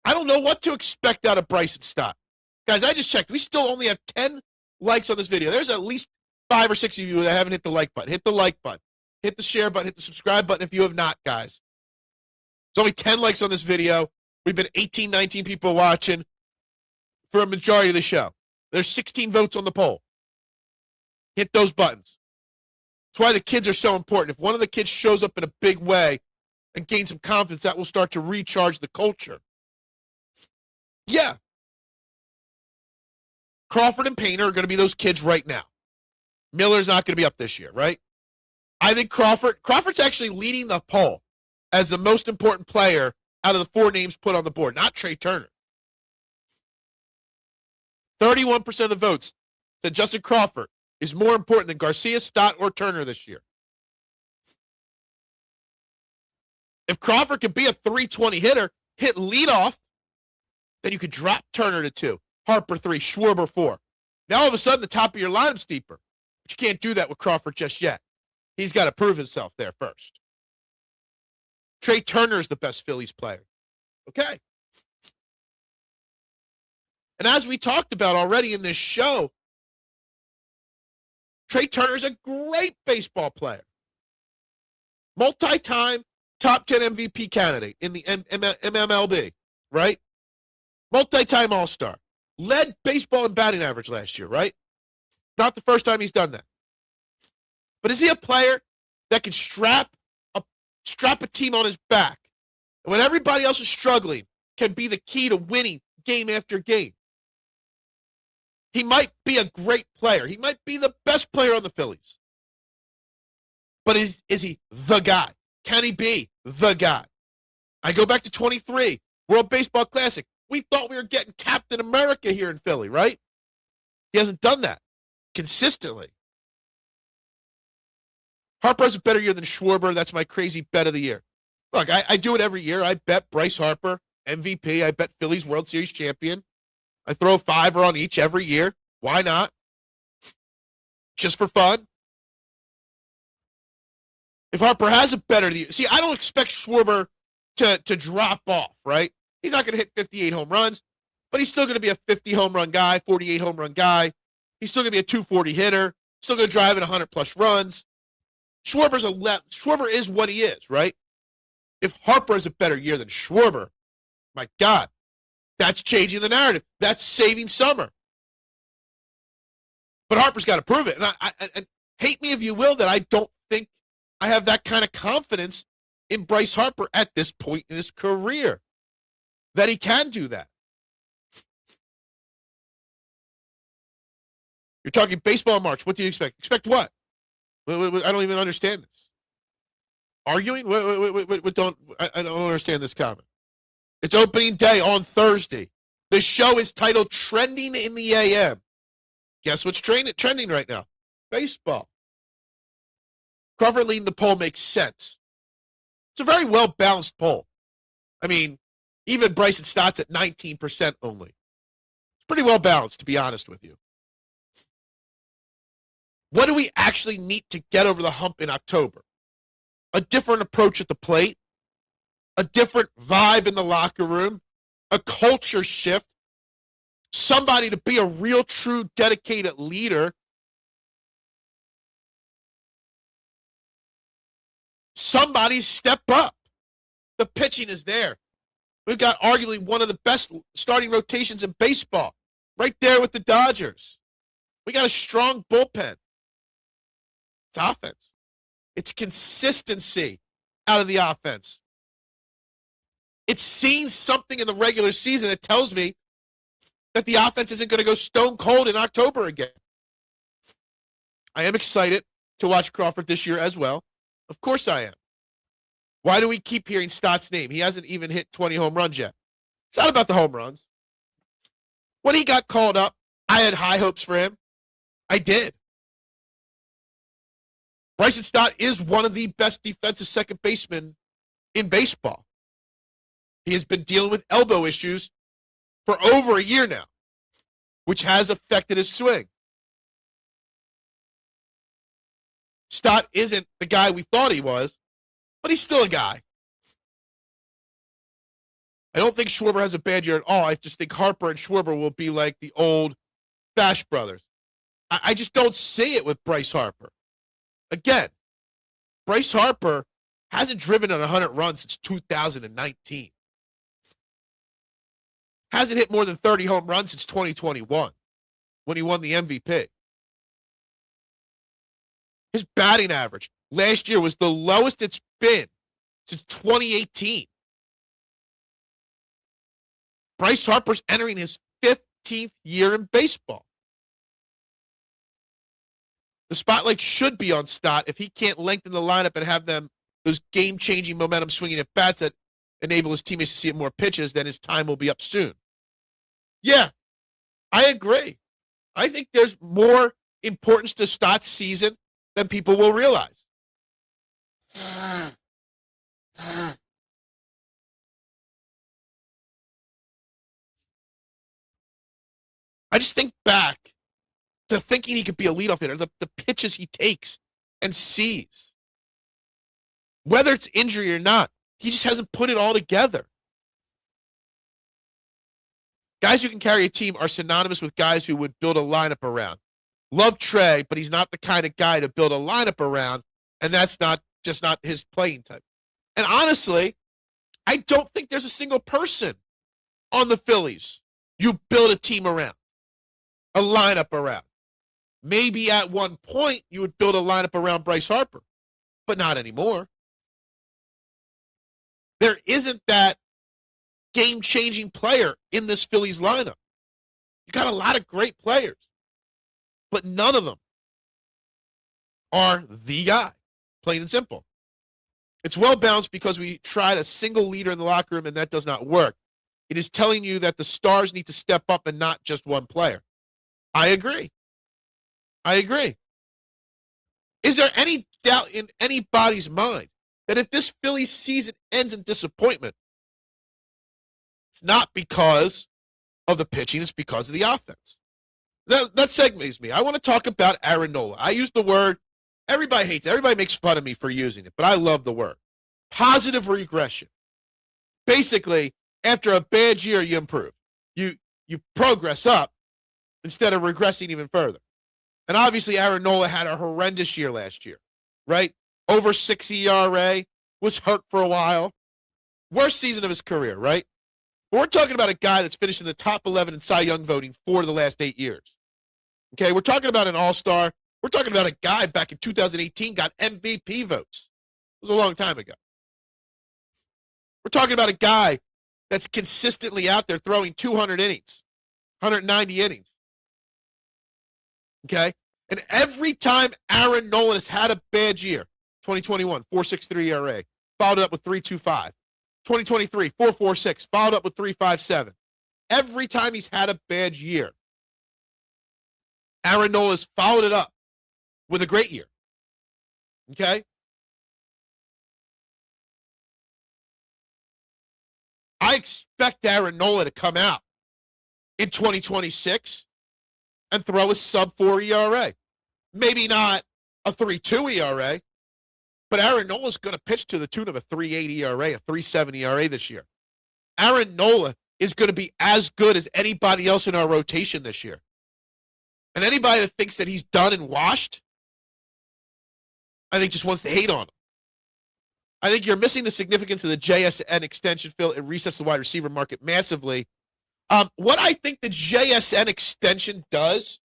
I don't know what to expect out of Bryce and Stott. Guys, I just checked. We still only have 10 likes on this video. There's at least 5 or 6 of you that haven't hit the like button. Hit the like button. Hit the share button. Hit the subscribe button if you have not, guys. There's only 10 likes on this video. We've been 18, 19 people watching for a majority of the show. There's 16 votes on the poll. Hit those buttons. That's why the kids are so important. If one of the kids shows up in a big way and gains some confidence, that will start to recharge the culture. Yeah. Crawford and Painter are going to be those kids right now. Miller's not going to be up this year, right? I think Crawford's actually leading the poll as the most important player out of the 4 names put on the board, not Trey Turner. 31% of the votes said Justin Crawford is more important than Garcia, Stott, or Turner this year. If Crawford could be a 320 hitter, hit leadoff, then you could drop Turner to 2, Harper 3, Schwarber 4. Now all of a sudden the top of your lineup's deeper. But you can't do that with Crawford just yet. He's got to prove himself there first. Trey Turner is the best Phillies player. Okay. And as we talked about already in this show, Trey Turner is a great baseball player. Multi-time top 10 MVP candidate in the MLB, right? Multi-time All-Star. Led baseball in batting average last year, right? Not the first time he's done that. But is he a player that can strap a team on his back, and when everybody else is struggling, can be the key to winning game after game? He might be a great player. He might be the best player on the Phillies. But is he the guy? Can he be the guy? I go back to 23, World Baseball Classic. We thought we were getting Captain America here in Philly, right? He hasn't done that consistently. Harper has a better year than Schwarber. That's my crazy bet of the year. Look, I do it every year. I bet Bryce Harper, MVP. I bet Phillies World Series champion. I throw a $5 on each every year. Why not? Just for fun. If Harper has a better year. See, I don't expect Schwarber to drop off, right? He's not going to hit 58 home runs, but he's still going to be a 50 home run guy, 48 home run guy. He's still going to be a 240 hitter. Still going to drive in 100-plus runs. Schwarber is what he is, right? If Harper has a better year than Schwarber, my God, that's changing the narrative. That's saving summer. But Harper's got to prove it. And hate me if you will that I don't think I have that kind of confidence in Bryce Harper at this point in his career that he can do that. You're talking baseball in March. What do you expect? Expect what? I don't even understand this. Arguing? I don't understand this comment. It's opening day on Thursday. The show is titled Trending in the AM. Guess what's trending right now? Baseball. Crawford leading the poll makes sense. It's a very well-balanced poll. I mean, even Bryson Stott's at 19% only. It's pretty well-balanced, to be honest with you. What do we actually need to get over the hump in October? A different approach at the plate, a different vibe in the locker room, a culture shift, somebody to be a real, true, dedicated leader. Somebody step up. The pitching is there. We've got arguably one of the best starting rotations in baseball right there with the Dodgers. We got a strong bullpen. It's offense. It's consistency out of the offense. It's seeing something in the regular season that tells me that the offense isn't going to go stone cold in October again. I am excited to watch Crawford this year as well. Of course I am. Why do we keep hearing Stott's name? He hasn't even hit 20 home runs yet. It's not about the home runs. When he got called up, I had high hopes for him. I did. Bryson Stott is one of the best defensive second basemen in baseball. He has been dealing with elbow issues for over a year now, which has affected his swing. Stott isn't the guy we thought he was, but he's still a guy. I don't think Schwarber has a bad year at all. I just think Harper and Schwarber will be like the old Bash brothers. I just don't see it with Bryce Harper. Again, Bryce Harper hasn't driven on 100 runs since 2019. Hasn't hit more than 30 home runs since 2021 when he won the MVP. His batting average last year was the lowest it's been since 2018. Bryce Harper's entering his 15th year in baseball. The spotlight should be on Stott if he can't lengthen the lineup and have them those game-changing momentum swinging at bats that enable his teammates to see more pitches, then his time will be up soon. Yeah, I agree. I think there's more importance to Stott's season than people will realize. I just think back to thinking he could be a leadoff hitter, the pitches he takes and sees. Whether it's injury or not, he just hasn't put it all together. Guys who can carry a team are synonymous with guys who would build a lineup around. Love Trey, but he's not the kind of guy to build a lineup around, and that's not his playing type. And honestly, I don't think there's a single person on the Phillies you build a team around, a lineup around. Maybe at one point you would build a lineup around Bryce Harper, but not anymore. There isn't that game-changing player in this Phillies lineup. You got a lot of great players, but none of them are the guy, plain and simple. It's well-balanced because we tried a single leader in the locker room, and that does not work. It is telling you that the stars need to step up and not just one player. I agree. Is there any doubt in anybody's mind that if this Phillies season ends in disappointment, it's not because of the pitching, it's because of the offense? That segues me. I want to talk about Aaron Nola. I use the word, everybody hates it. Everybody makes fun of me for using it, but I love the word. Positive regression. Basically, after a bad year, you improve. You progress up instead of regressing even further. And obviously, Aaron Nola had a horrendous year last year, right? Over 6 ERA, was hurt for a while. Worst season of his career, right? But we're talking about a guy that's finished in the top 11 in Cy Young voting 4 of the last 8 years. Okay, we're talking about an all-star. We're talking about a guy back in 2018 got MVP votes. It was a long time ago. We're talking about a guy that's consistently out there throwing 200 innings, 190 innings. Okay? And every time Aaron Nola has had a bad year, 2021, 4.63 ERA, followed it up with 3.25. 2023, 4.46, followed up with 3.57. Every time he's had a bad year, Aaron Nola has followed it up with a great year. Okay? I expect Aaron Nola to come out in 2026 and throw a sub-4 ERA. Maybe not a 3.2 ERA, but Aaron Nola is going to pitch to the tune of a 3.8 ERA, a 3.7 ERA this year. Aaron Nola is going to be as good as anybody else in our rotation this year. And anybody that thinks that he's done and washed, I think just wants to hate on him. I think you're missing the significance of the JSN extension, Phil. It resets the wide receiver market massively. What I think the JSN extension does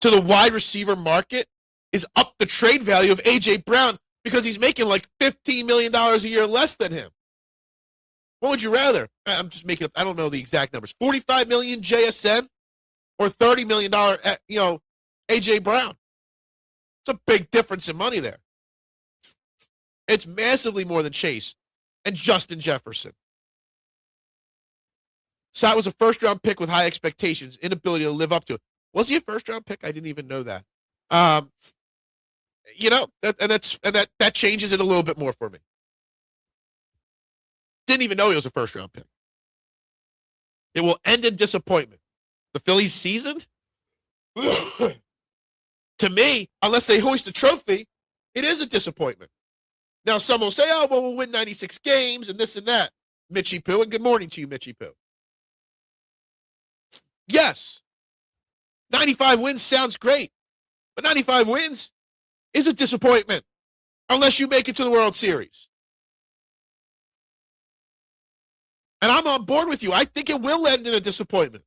to the wide receiver market is up the trade value of A.J. Brown because he's making like $15 million a year less than him. What would you rather? I'm just making up. I don't know the exact numbers. $45 million JSN or $30 million, A.J. Brown. It's a big difference in money there. It's massively more than Chase and Justin Jefferson. So that was a first-round pick with high expectations, inability to live up to it. Was he a first-round pick? I didn't even know that. That changes it a little bit more for me. Didn't even know he was a first-round pick. It will end in disappointment. The Phillies season, to me, unless they hoist a trophy, it is a disappointment. Now, some will say, oh, well, we'll win 96 games and this and that. Mitchie Poo, and good morning to you, Mitchie Poo. Yes, 95 wins sounds great, but 95 wins is a disappointment unless you make it to the World Series. And I'm on board with you. I think it will end in a disappointment.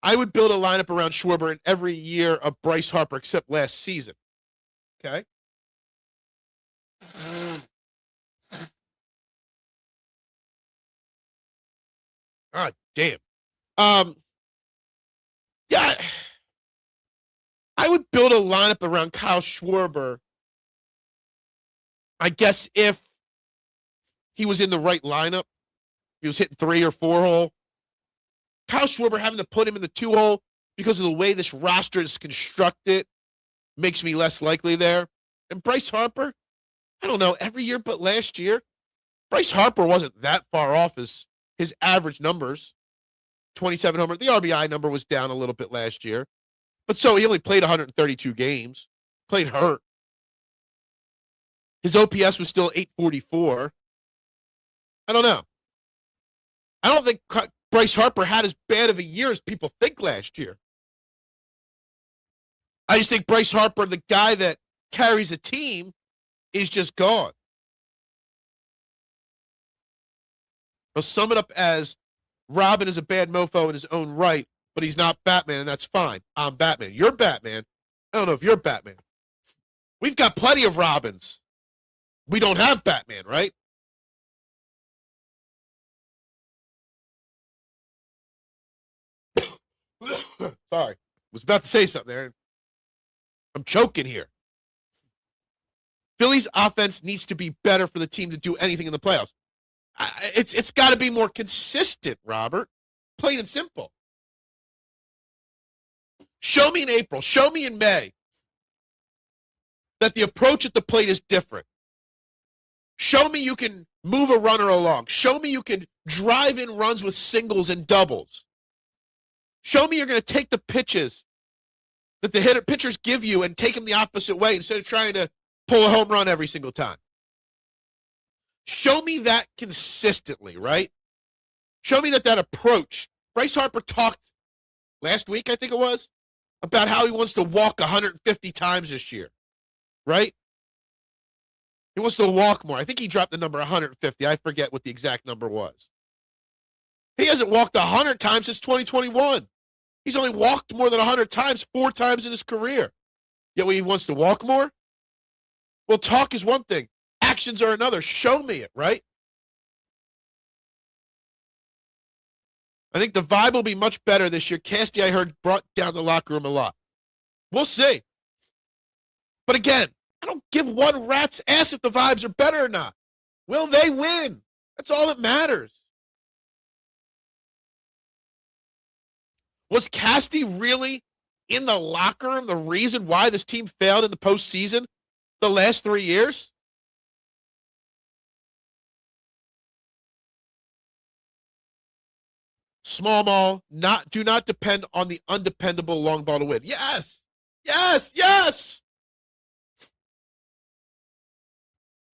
I would build a lineup around Schwarber in every year of Bryce Harper except last season. Okay? God damn. Yeah, I would build a lineup around Kyle Schwarber, I guess, if he was in the right lineup. He was hitting 3 or 4 hole. Kyle Schwarber having to put him in the 2 hole because of the way this roster is constructed makes me less likely there. And Bryce Harper, I don't know, every year but last year, Bryce Harper wasn't that far off his average numbers. 27 homer. The RBI number was down a little bit last year. But so he only played 132 games. Played hurt. His OPS was still 844. I don't know. I don't think Bryce Harper had as bad of a year as people think last year. I just think Bryce Harper, the guy that carries a team, is just gone. I'll sum it up as Robin is a bad mofo in his own right, but he's not Batman, and that's fine. I'm Batman. You're Batman. I don't know if you're Batman. We've got plenty of Robins. We don't have Batman, right? Sorry. Was about to say something there. I'm choking here. Phillies offense needs to be better for the team to do anything in the playoffs. It's got to be more consistent, Robert. Plain and simple. Show me in April, show me in May that the approach at the plate is different. Show me you can move a runner along. Show me you can drive in runs with singles and doubles. Show me you're going to take the pitches that the pitchers give you and take them the opposite way instead of trying to pull a home run every single time. Show me that consistently, right? Show me that approach. Bryce Harper talked last week, I think it was, about how he wants to walk 150 times this year, right? He wants to walk more. I think he dropped the number 150. I forget what the exact number was. He hasn't walked 100 times since 2021. He's only walked more than 100 times 4 times in his career. Yet when he wants to walk more? Well, talk is one thing. Actions are another. Show me it, right? I think the vibe will be much better this year. Casty, I heard, brought down the locker room a lot. We'll see. But again, I don't give one rat's ass if the vibes are better or not. Will they win? That's all that matters. Was Casty really in the locker room the reason why this team failed in the postseason the last 3 years? Small ball, do not depend on the undependable long ball to win. Yes. Yes. Yes.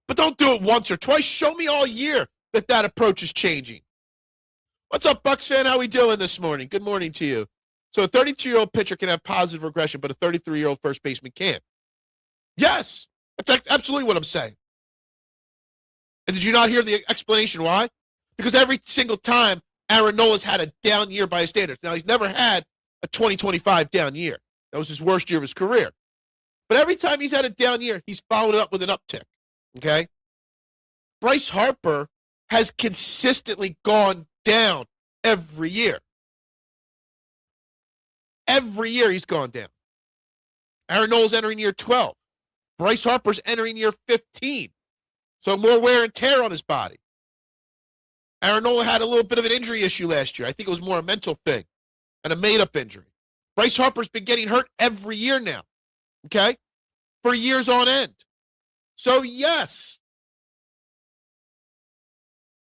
But don't do it once or twice. Show me all year that approach is changing. What's up, Bucks fan? How we doing this morning? Good morning to you. So a 32-year-old pitcher can have positive regression, but a 33-year-old first baseman can't. Yes. That's absolutely what I'm saying. And did you not hear the explanation why? Because every single time Aaron Nola's had a down year by his standards. Now, he's never had a 2025 down year. That was his worst year of his career. But every time he's had a down year, he's followed it up with an uptick. Okay? Bryce Harper has consistently gone down every year. Every year he's gone down. Aaron Nola's entering year 12. Bryce Harper's entering year 15. So more wear and tear on his body. Aaron Nola had a little bit of an injury issue last year. I think it was more a mental thing and a made-up injury. Bryce Harper's been getting hurt every year now, okay, for years on end. So, yes,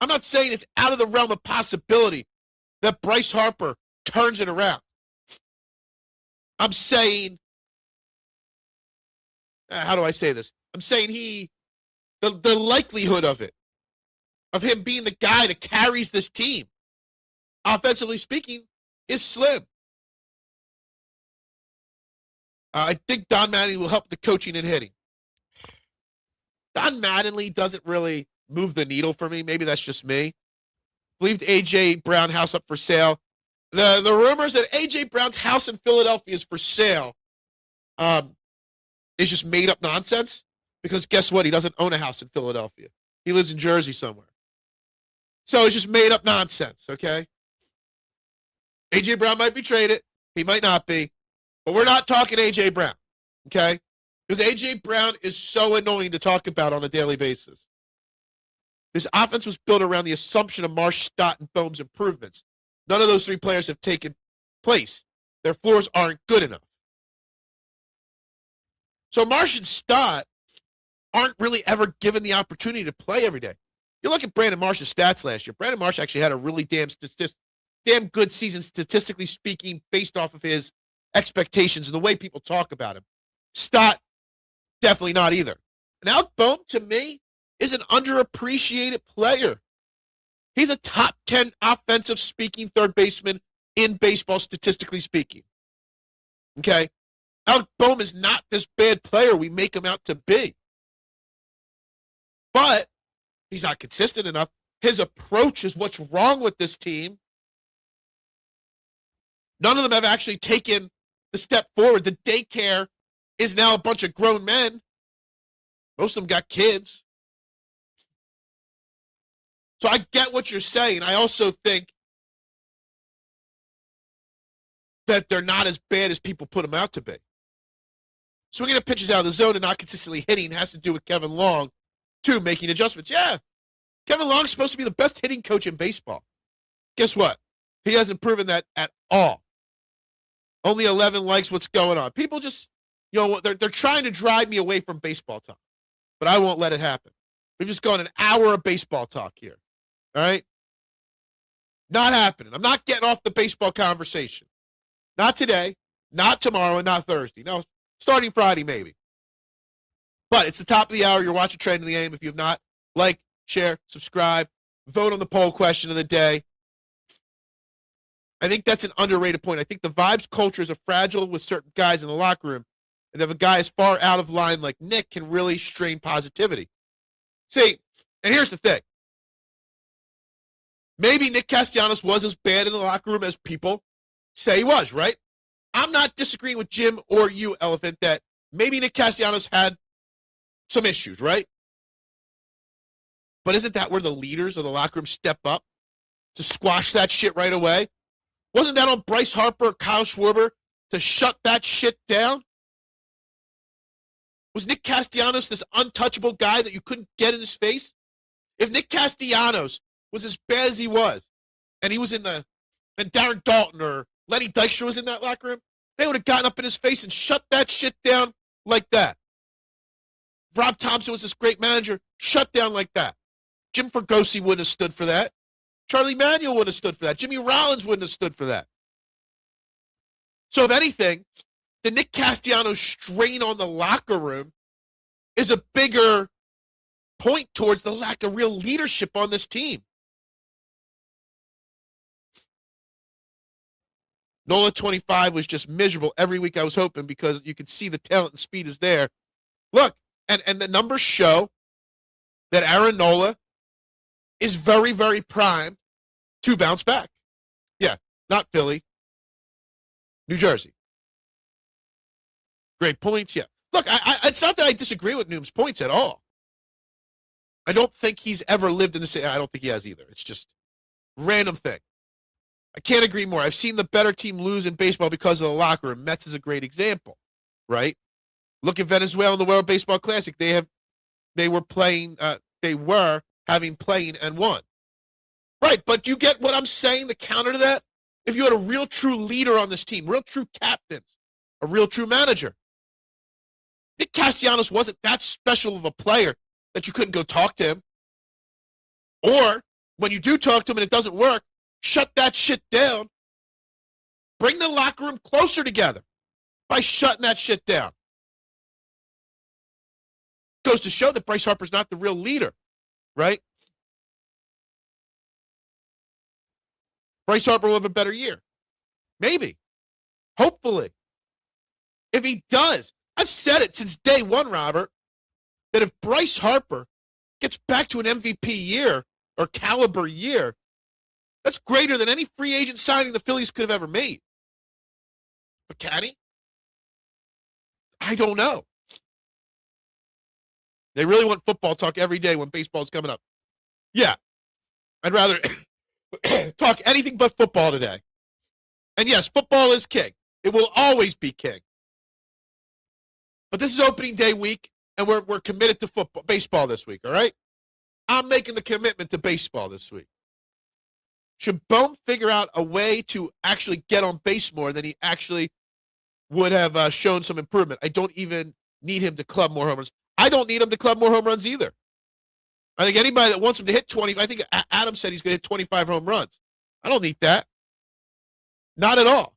I'm not saying it's out of the realm of possibility that Bryce Harper turns it around. I'm saying, how do I say this? I'm saying the likelihood of it, of him being the guy that carries this team, offensively speaking, is slim. I think Don Mattingly will help the coaching and hitting. Don Mattingly doesn't really move the needle for me. Maybe that's just me. Believed A.J. Brown house up for sale. The rumors that A.J. Brown's house in Philadelphia is for sale is just made up nonsense. Because guess what? He doesn't own a house in Philadelphia. He lives in Jersey somewhere. So it's just made up nonsense, okay? A.J. Brown might be traded. He might not be. But we're not talking A.J. Brown, okay? Because A.J. Brown is so annoying to talk about on a daily basis. This offense was built around the assumption of Marsh, Stott, and Bohm's improvements. None of those three players have taken place. Their floors aren't good enough. So Marsh and Stott aren't really ever given the opportunity to play every day. You look at Brandon Marsh's stats last year. Brandon Marsh actually had a really damn good season, statistically speaking, based off of his expectations and the way people talk about him. Stott, definitely not either. Now, Bohm, to me, is an underappreciated player. He's a top 10 offensive speaking third baseman in baseball, statistically speaking. Okay? Alec Bohm is not this bad player we make him out to be. But he's not consistent enough. His approach is what's wrong with this team. None of them have actually taken the step forward. The daycare is now a bunch of grown men. Most of them got kids. So I get what you're saying. I also think that they're not as bad as people put them out to be. Swinging at pitches out of the zone and not consistently hitting has to do with Kevin Long, too, making adjustments. Yeah, Kevin Long's supposed to be the best hitting coach in baseball. Guess what? He hasn't proven that at all. Only 11 likes what's going on. People just, they're trying to drive me away from baseball talk, but I won't let it happen. We've just gone an hour of baseball talk here. All right? Not happening. I'm not getting off the baseball conversation. Not today, not tomorrow, and not Thursday. No, starting Friday maybe. But it's the top of the hour. You're watching Trend in the Game. If you have not, like, share, subscribe, vote on the poll question of the day. I think that's an underrated point. I think the vibes cultures are fragile with certain guys in the locker room. And if a guy is far out of line like Nick can really strain positivity. See, and here's the thing. Maybe Nick Castellanos was as bad in the locker room as people say he was, right? I'm not disagreeing with Jim or you, Elephant, that maybe Nick Castellanos had some issues, right? But isn't that where the leaders of the locker room step up to squash that shit right away? Wasn't that on Bryce Harper, Kyle Schwarber to shut that shit down? Was Nick Castellanos this untouchable guy that you couldn't get in his face? If Nick Castellanos was as bad as he was, and he was and Darren Dalton or Lenny Dykstra was in that locker room, they would have gotten up in his face and shut that shit down like that. If Rob Thompson was this great manager, shut down like that. Jim Fergosi wouldn't have stood for that. Charlie Manuel wouldn't have stood for that. Jimmy Rollins wouldn't have stood for that. So if anything, the Nick Castellanos strain on the locker room is a bigger point towards the lack of real leadership on this team. Nola 25 was just miserable every week. I was hoping because you could see the talent and speed is there. Look, and the numbers show that Aaron Nola is very, very primed to bounce back. Yeah, not Philly, New Jersey. Great points, yeah. Look, it's not that I disagree with Noom's points at all. I don't think he's ever lived in the same. I don't think he has either. It's just a random thing. I can't agree more. I've seen the better team lose in baseball because of the locker room. Mets is a great example, right? Look at Venezuela in the World Baseball Classic. They were having playing and won. Right, but you get what I'm saying, the counter to that? If you had a real true leader on this team, real true captains, a real true manager. Nick Castellanos wasn't that special of a player that you couldn't go talk to him. Or when you do talk to him and it doesn't work, shut that shit down. Bring the locker room closer together by shutting that shit down. Goes to show that Bryce Harper's not the real leader, right? Bryce Harper will have a better year. Maybe. Hopefully. If he does, I've said it since day one, Robert, that if Bryce Harper gets back to an MVP year or caliber year, that's greater than any free agent signing the Phillies could have ever made. But can he? I don't know. They really want football talk every day when baseball's coming up. Yeah. I'd rather talk anything but football today. And yes, football is king. It will always be king. But this is opening day week, and we're committed to baseball this week, all right? I'm making the commitment to baseball this week. Should Bohm figure out a way to actually get on base more than he actually would have shown some improvement? I don't even need him to club more home runs. I don't need him to club more home runs either. I think anybody that wants him to hit 20, I think Adam said he's going to hit 25 home runs. I don't need that. Not at all.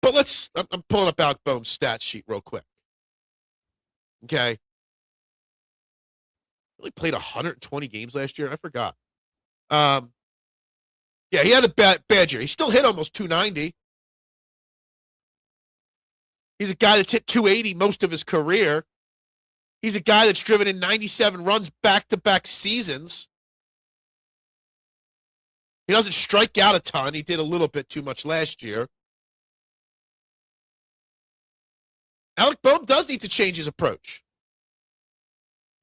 But I'm pulling up Alec Bohm's stat sheet real quick. Okay. He played 120 games last year. I forgot. Yeah, he had a bad year. He still hit almost 290. He's a guy that's hit 280 most of his career. He's a guy that's driven in 97 runs back-to-back seasons. He doesn't strike out a ton. He did a little bit too much last year. Alec Bohm does need to change his approach.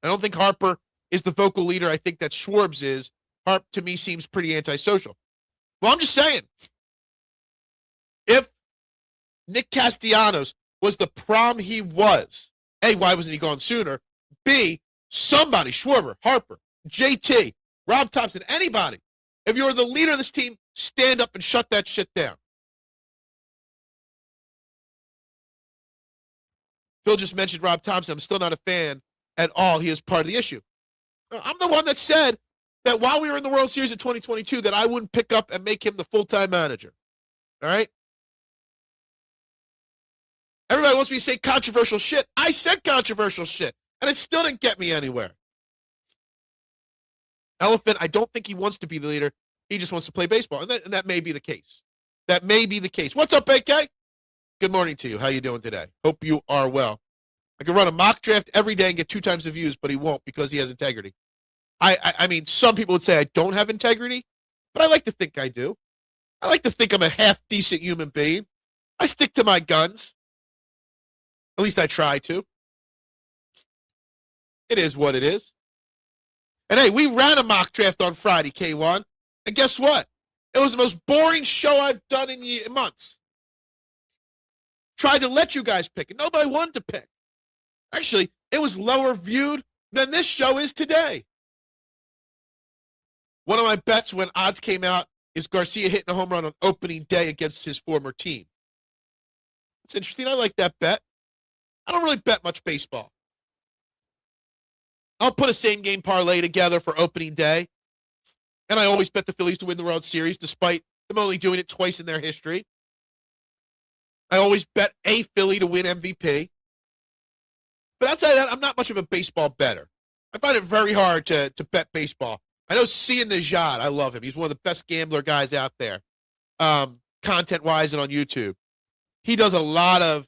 I don't think Harper is the vocal leader I think that Schwartz is. Harp, to me, seems pretty antisocial. Well, I'm just saying, if Nick Castellanos was the prom he was, A, why wasn't he gone sooner? B, somebody, Schwarber, Harper, JT, Rob Thompson, anybody, if you're the leader of this team, stand up and shut that shit down. Phil just mentioned Rob Thompson. I'm still not a fan at all. He is part of the issue. I'm the one that said that while we were in the World Series in 2022 that I wouldn't pick up and make him the full-time manager. All right? Everybody wants me to say controversial shit. I said controversial shit, and it still didn't get me anywhere. Elephant, I don't think he wants to be the leader. He just wants to play baseball, and that may be the case. That may be the case. What's up, AK? Good morning to you. How you doing today? Hope you are well. I can run a mock draft every day and get 2 times the views, but he won't because he has integrity. I mean, some people would say I don't have integrity, but I like to think I do. I like to think I'm a half-decent human being. I stick to my guns. At least I try to. It is what it is. And hey, we ran a mock draft on Friday, K1. And guess what? It was the most boring show I've done in months. Tried to let you guys pick it. Nobody wanted to pick. Actually, it was lower viewed than this show is today. One of my bets when odds came out is Garcia hitting a home run on opening day against his former team. It's interesting. I like that bet. I don't really bet much baseball. I'll put a same game parlay together for opening day. And I always bet the Phillies to win the World Series, despite them only doing it twice in their history. I always bet a Philly to win MVP. But outside of that, I'm not much of a baseball bettor. I find it very hard to bet baseball. I know Najad, I love him. He's one of the best gambler guys out there, content-wise and on YouTube. He does a lot of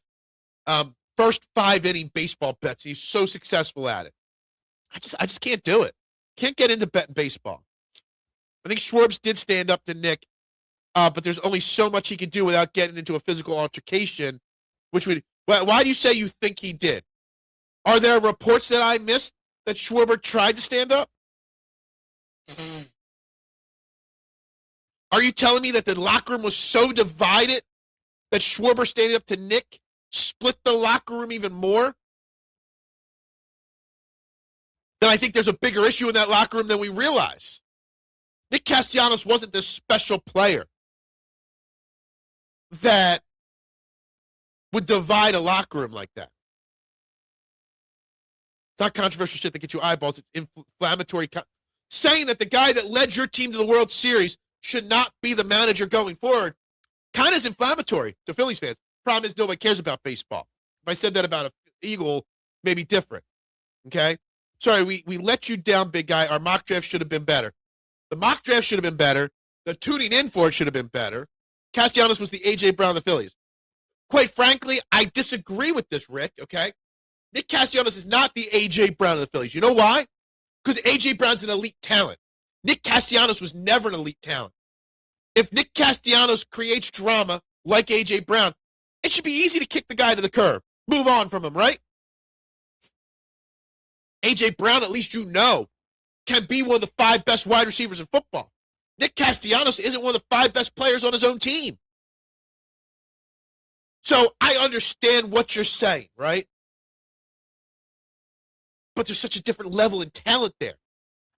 first 5-inning baseball bets. He's so successful at it. I just can't do it. Can't get into betting baseball. I think Schwartz did stand up to Nick, but there's only so much he could do without getting into a physical altercation, which would. Why do you say you think he did? Are there reports that I missed that Schwarber tried to stand up? Are you telling me that the locker room was so divided that Schwarber standing up to Nick split the locker room even more? Then I think there's a bigger issue in that locker room than we realize. Nick Castellanos wasn't this special player that would divide a locker room like that. It's not controversial shit that gets you eyeballs. It's inflammatory. Saying that the guy that led your team to the World Series should not be the manager going forward kind of is inflammatory to Phillies fans. Problem is nobody cares about baseball. If I said that about an Eagle, maybe different. Okay? Sorry, we let you down, big guy. Our mock draft should have been better. The mock draft should have been better. The tuning in for it should have been better. Castellanos was the A.J. Brown of the Phillies. Quite frankly, I disagree with this, Rick, okay? Nick Castellanos is not the A.J. Brown of the Phillies. You know why? Because A.J. Brown's an elite talent. Nick Castellanos was never an elite talent. If Nick Castellanos creates drama like A.J. Brown, it should be easy to kick the guy to the curb. Move on from him, right? A.J. Brown, at least you know, can be one of the 5 best wide receivers in football. Nick Castellanos isn't one of the 5 best players on his own team. So I understand what you're saying, right? But there's such a different level in talent there.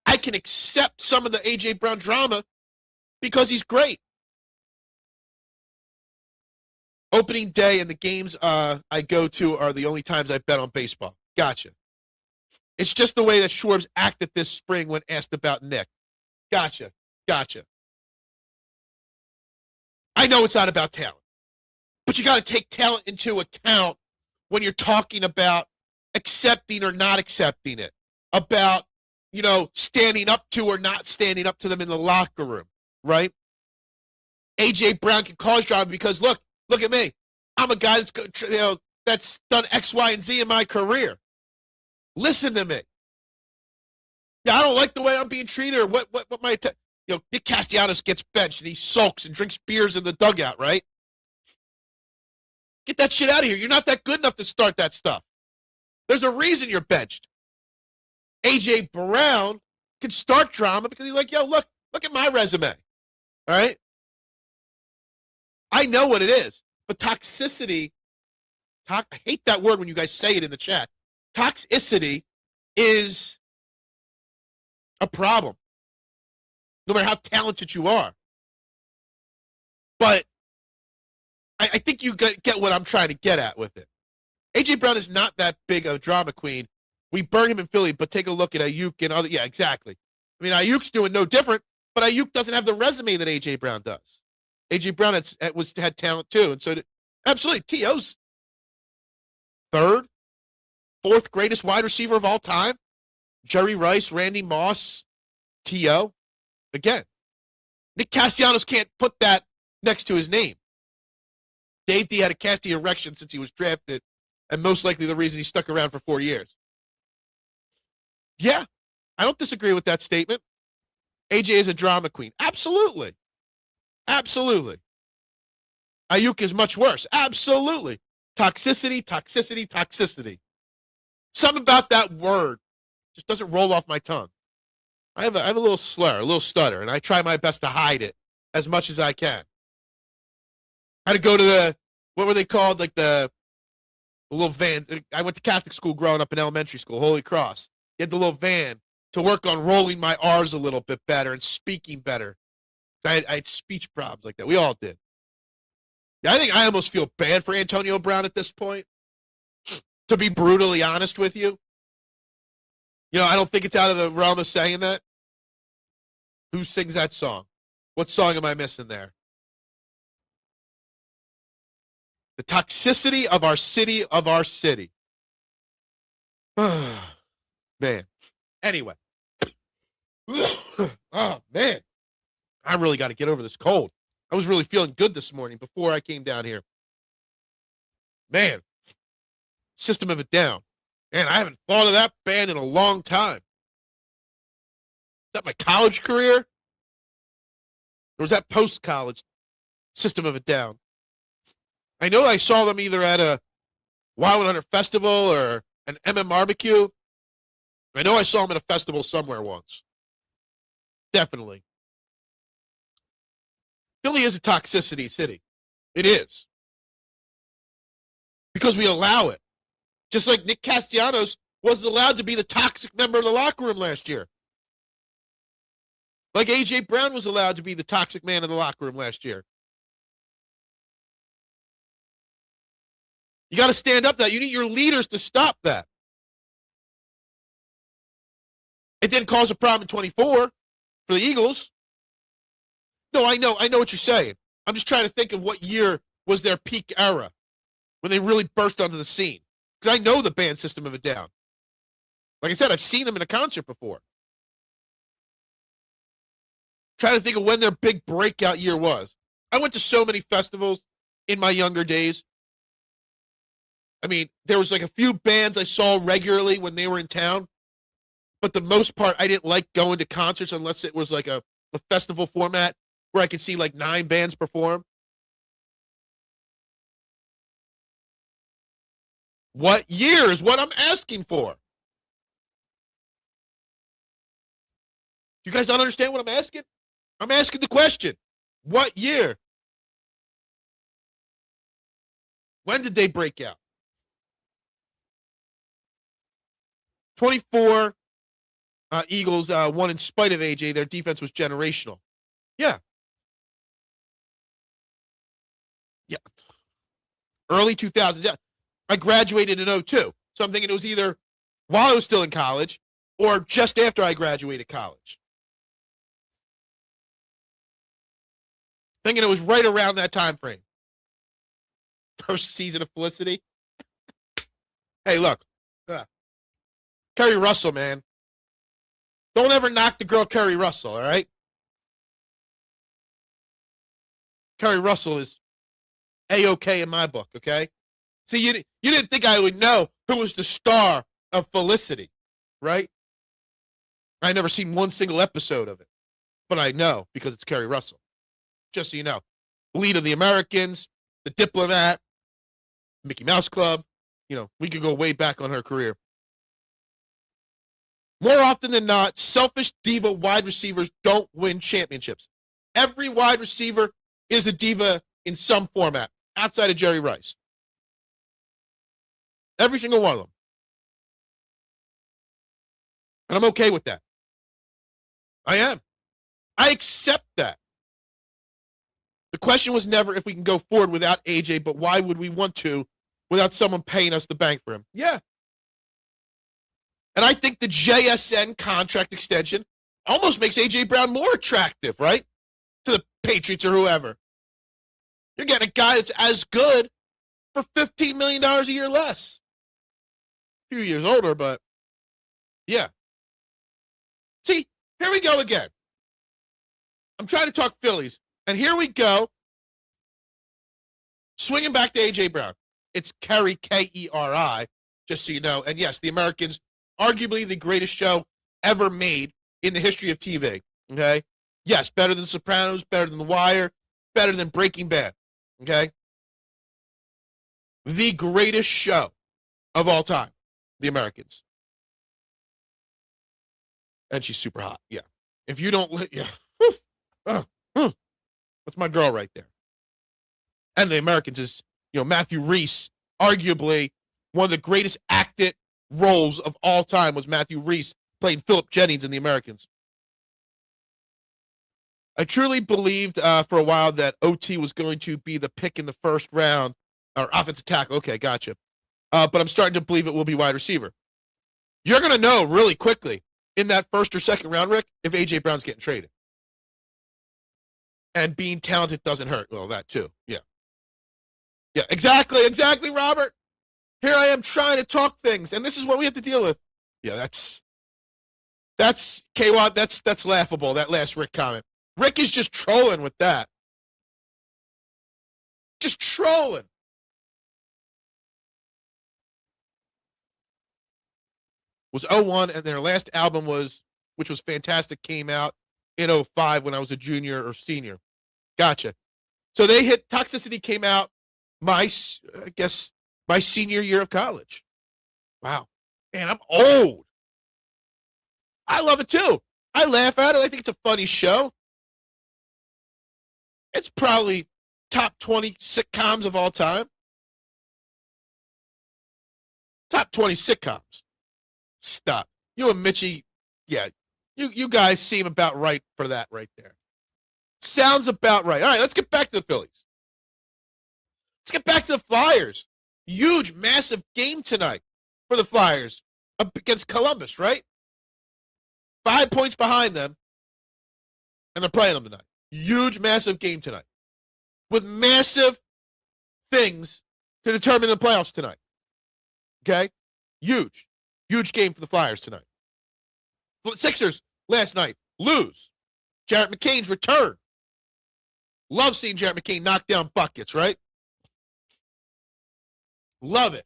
I can accept some of the A.J. Brown drama because he's great. Opening day and the games I go to are the only times I bet on baseball. Gotcha. It's just the way that Schwartz acted this spring when asked about Nick. Gotcha. I know it's not about talent, but you got to take talent into account when you're talking about accepting or not accepting it, about, standing up to or not standing up to them in the locker room, right? A.J. Brown can cause drama because, look at me. I'm a guy that's done X, Y, and Z in my career. Listen to me. Yeah, I don't like the way I'm being treated or what my Nick Castellanos gets benched and he sulks and drinks beers in the dugout, right? Get that shit out of here. You're not that good enough to start that stuff. There's a reason you're benched. A.J. Brown can start drama because he's like, look at my resume. All right? I know what it is. But toxicity, I hate that word when you guys say it in the chat. Toxicity is a problem, no matter how talented you are. But I think you get what I'm trying to get at with it. A.J. Brown is not that big of a drama queen. We burn him in Philly, but take a look at Ayuk and other. Yeah, exactly. I mean, Ayuk's doing no different, but Ayuk doesn't have the resume that A.J. Brown does. A.J. Brown had talent too, and so absolutely, T.O.'s 3rd, 4th greatest wide receiver of all time. Jerry Rice, Randy Moss, T.O. Again, Nick Castellanos can't put that next to his name. Dave D had a casting erection since he was drafted, and most likely the reason he stuck around for 4 years. Yeah, I don't disagree with that statement. AJ is a drama queen. Absolutely. Ayuk is much worse. Absolutely. Toxicity. Something about that word just doesn't roll off my tongue. I have a little slur, a little stutter, and I try my best to hide it as much as I can. I had to go to what were they called? Like the little van. I went to Catholic school growing up in elementary school, Holy Cross. You had the little van to work on rolling my R's a little bit better and speaking better. I had speech problems like that. We all did. Yeah, I think I almost feel bad for Antonio Brown at this point, to be brutally honest with you. I don't think it's out of the realm of saying that. Who sings that song? What song am I missing there? The toxicity of our city, of our city. Man. Anyway. Oh, man. I really got to get over this cold. I was really feeling good this morning before I came down here. Man. System of a Down. Man, I haven't thought of that band in a long time. Is that my college career? Or was that post-college? System of a Down. I know I saw them either at a Wild 100 festival or an barbecue. I know I saw them at a festival somewhere once. Definitely. Philly is a toxicity city. It is. Because we allow it. Just like Nick Castellanos was allowed to be the toxic member of the locker room last year. Like A.J. Brown was allowed to be the toxic man in the locker room last year. You got to stand up to that. You need your leaders to stop that. It didn't cause a problem in 24 for the Eagles. No, I know what you're saying. I'm just trying to think of what year was their peak era when they really burst onto the scene. Because I know the band System of a Down. Like I said, I've seen them in a concert before. Trying to think of when their big breakout year was. I went to so many festivals in my younger days. I mean, there was like a few bands I saw regularly when they were in town. But the most part, I didn't like going to concerts unless it was like a festival format where I could see like 9 bands perform. What year is what I'm asking for? You guys don't understand what I'm asking? I'm asking the question. What year? When did they break out? 24 Eagles won in spite of AJ. Their defense was generational. Yeah. Yeah. Early 2000s. Yeah. I graduated in 2002. So I'm thinking it was either while I was still in college or just after I graduated college. Thinking it was right around that time frame. First season of Felicity. Hey, look. Kerry Russell, man. Don't ever knock the girl Kerry Russell, all right? Kerry Russell is A-OK in my book, okay? See, you didn't think I would know who was the star of Felicity, right? I never seen one single episode of it, but I know because it's Kerry Russell. Just so you know. Lead of the Americans, the Diplomat, Mickey Mouse Club. You know, we could go way back on her career. More often than not, selfish diva wide receivers don't win championships. Every wide receiver is a diva in some format, outside of Jerry Rice. Every single one of them. And I'm okay with that. I am. I accept that. The question was never if we can go forward without AJ, but why would we want to without someone paying us the bank for him? Yeah. And I think the JSN contract extension almost makes A.J. Brown more attractive, right? To the Patriots or whoever. You're getting a guy that's as good for $15 million a year less. A few years older, but yeah. See, here we go again. I'm trying to talk Phillies, and here we go. Swinging back to A.J. Brown. It's Kerry, K-E-R-I, just so you know. And yes, the Americans, arguably the greatest show ever made in the history of TV, okay? Yes, better than Sopranos, better than The Wire, better than Breaking Bad, okay? The greatest show of all time, The Americans. And she's super hot, yeah. If you don't, yeah. That's my girl right there. And The Americans is, Matthew Reese, arguably one of the greatest acted roles of all time was Matthew Reese playing Philip Jennings in The Americans. I truly believed for a while that OT was going to be the pick in the first round, or offensive tackle. Okay, gotcha. But I'm starting to believe it will be wide receiver. You're going to know really quickly in that first or second round, Rick, if A.J. Brown's getting traded. And being talented doesn't hurt. Well, that too. Yeah. Yeah, exactly, Robert. Here I am trying to talk things, and this is what we have to deal with. Yeah, that's K-Wad, that's laughable, that last Rick comment. Rick is just trolling with that. Just trolling. Was 01, and their last album was, which was fantastic, came out in 05 when I was a junior or senior. Gotcha. So they hit, Toxicity came out my senior year of college. Wow. Man, I'm old. I love it too. I laugh at it. I think it's a funny show. It's probably top 20 sitcoms of all time. Top 20 sitcoms. Stop. You and Mitchie, yeah, you guys seem about right for that right there. Sounds about right. All right, let's get back to the Phillies. Let's get back to the Flyers. Huge, massive game tonight for the Flyers up against Columbus, right? 5 points behind them, and they're playing them tonight. Huge, massive game tonight with massive things to determine the playoffs tonight. Okay? Huge. Huge game for the Flyers tonight. Sixers last night lose. Jared McCain's return. Love seeing Jared McCain knock down buckets, right? Love it.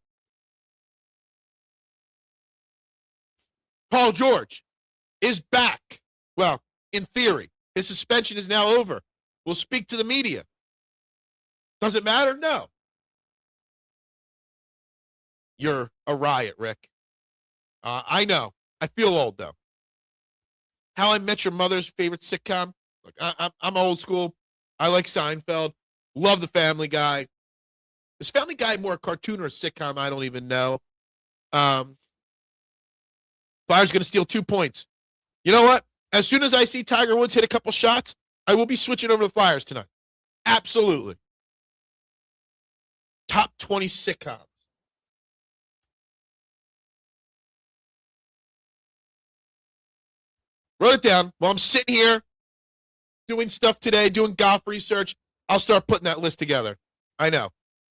Paul George is back. Well, in theory, his suspension is now over. We'll speak to the media. Does it matter? No. You're a riot, Rick. I know. I feel old, though. How I Met Your Mother's favorite sitcom? Look, I'm old school. I like Seinfeld. Love The Family Guy. Is Family Guy more a cartoon or a sitcom? I don't even know. Flyers going to steal 2 points. You know what? As soon as I see Tiger Woods hit a couple shots, I will be switching over to the Flyers tonight. Absolutely. Top 20 sitcoms. Wrote it down. While I'm sitting here doing stuff today, doing golf research, I'll start putting that list together. I know.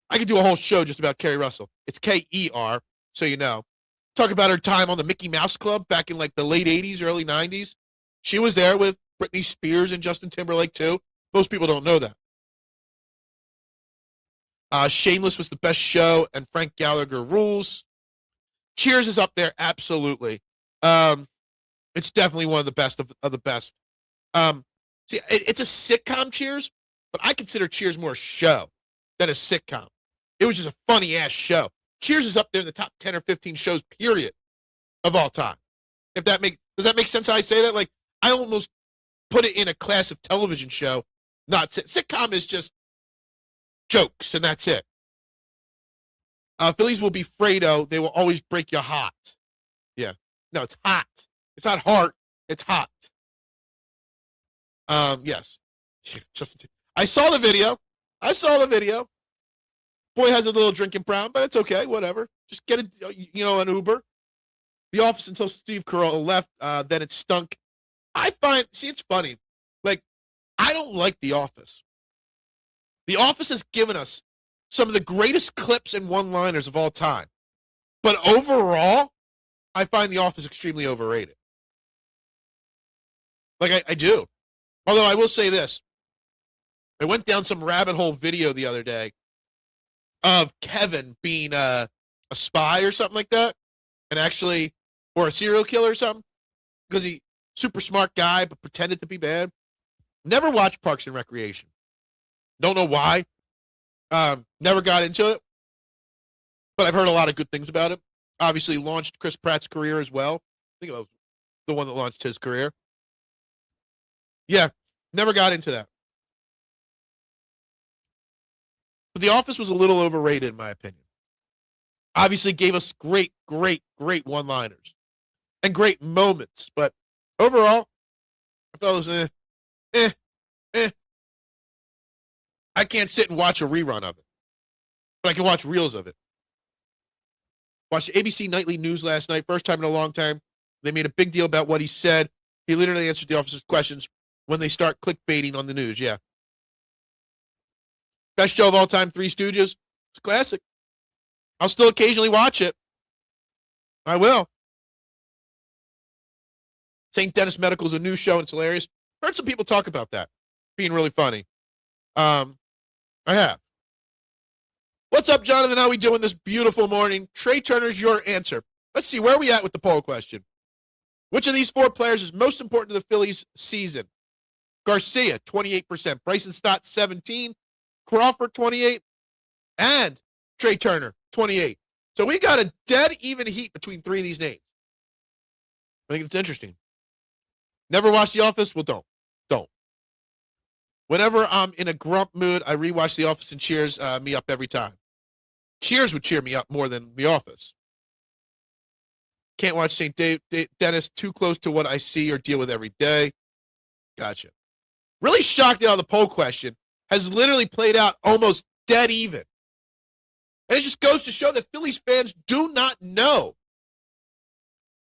I could do a whole show just about Kerry Russell. It's K-E-R, so you know. Talk about her time on the Mickey Mouse Club back in like the late 80s, early 90s. She was there with Britney Spears and Justin Timberlake too. Most people don't know that. Shameless was the best show, and Frank Gallagher rules. Cheers is up there, absolutely. It's definitely one of the best of the best. See, it's a sitcom, Cheers, but I consider Cheers more a show than a sitcom. It was just a funny-ass show. Cheers is up there in the top 10 or 15 shows, period, of all time. Does that make sense how I say that? Like, I almost put it in a class of television show, not sitcom is just jokes, and that's it. Phillies will be Fredo. They will always break you hot. Yeah. No, it's hot. It's not hard. It's hot. Yes. I saw the video. Boy has a little drinking problem, but it's okay. Whatever. Just get an Uber. The Office until Steve Carell left. Then it stunk. It's funny. Like, I don't like The Office. The Office has given us some of the greatest clips and one-liners of all time. But overall, I find The Office extremely overrated. Like, I do. Although I will say this. I went down some rabbit hole video the other day of Kevin being a spy or something like that, and actually, or a serial killer or something, because he super smart guy but pretended to be bad. Never watched Parks and Recreation. Don't know why. Never got into it, but I've heard a lot of good things about it. Obviously, launched Chris Pratt's career as well. I think it was the one that launched his career. Yeah, never got into that. But The Office was a little overrated, in my opinion. Obviously gave us great one-liners and great moments. But overall, I thought it was I can't sit and watch a rerun of it. But I can watch reels of it. Watched the ABC Nightly News last night. First time in a long time. They made a big deal about what he said. He literally answered the officer's questions when they start clickbaiting on the news. Yeah. Best show of all time, Three Stooges. It's a classic. I'll still occasionally watch it. I will. St. Dennis Medical is a new show, and it's hilarious. Heard some people talk about that being really funny. I have. What's up, Jonathan? How we doing this beautiful morning? Trey Turner's your answer. Let's see, where are we at with the poll question? Which of these four players is most important to the Phillies season? Garcia, 28%. Bryson Stott, 17%. Crawford, 28%. And Trey Turner, 28%. So we got a dead even heat between three of these names. I think it's interesting. Never watched The Office? Well, don't. Whenever I'm in a grump mood, I rewatch The Office and cheers me up every time. Cheers would cheer me up more than The Office. Can't watch St. Dennis, too close to what I see or deal with every day. Gotcha. Really shocked at how the poll question has literally played out almost dead even. And it just goes to show that Phillies fans do not know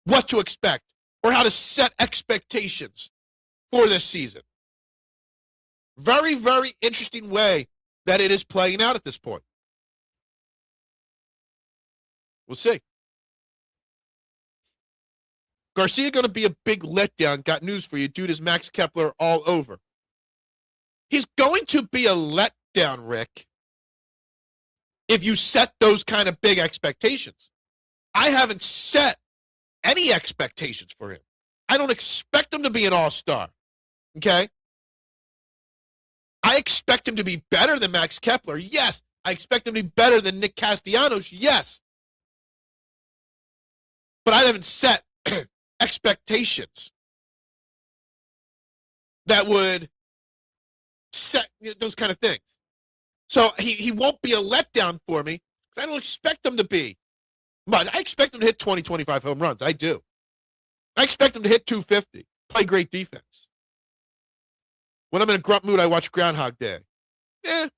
what to expect or how to set expectations for this season. Very, very interesting way that it is playing out at this point. We'll see. Garcia going to be a big letdown. Got news for you. Dude is Max Kepler all over. He's going to be a letdown, Rick, if you set those kind of big expectations. I haven't set any expectations for him. I don't expect him to be an all-star. Okay? I expect him to be better than Max Kepler. Yes. I expect him to be better than Nick Castellanos. Yes. But I haven't set expectations that would set those kind of things. So he won't be a letdown for me because I don't expect him to be. But I expect him to hit 20, 25 home runs. I do. I expect him to hit 250, play great defense. When I'm in a grump mood, I watch Groundhog Day. I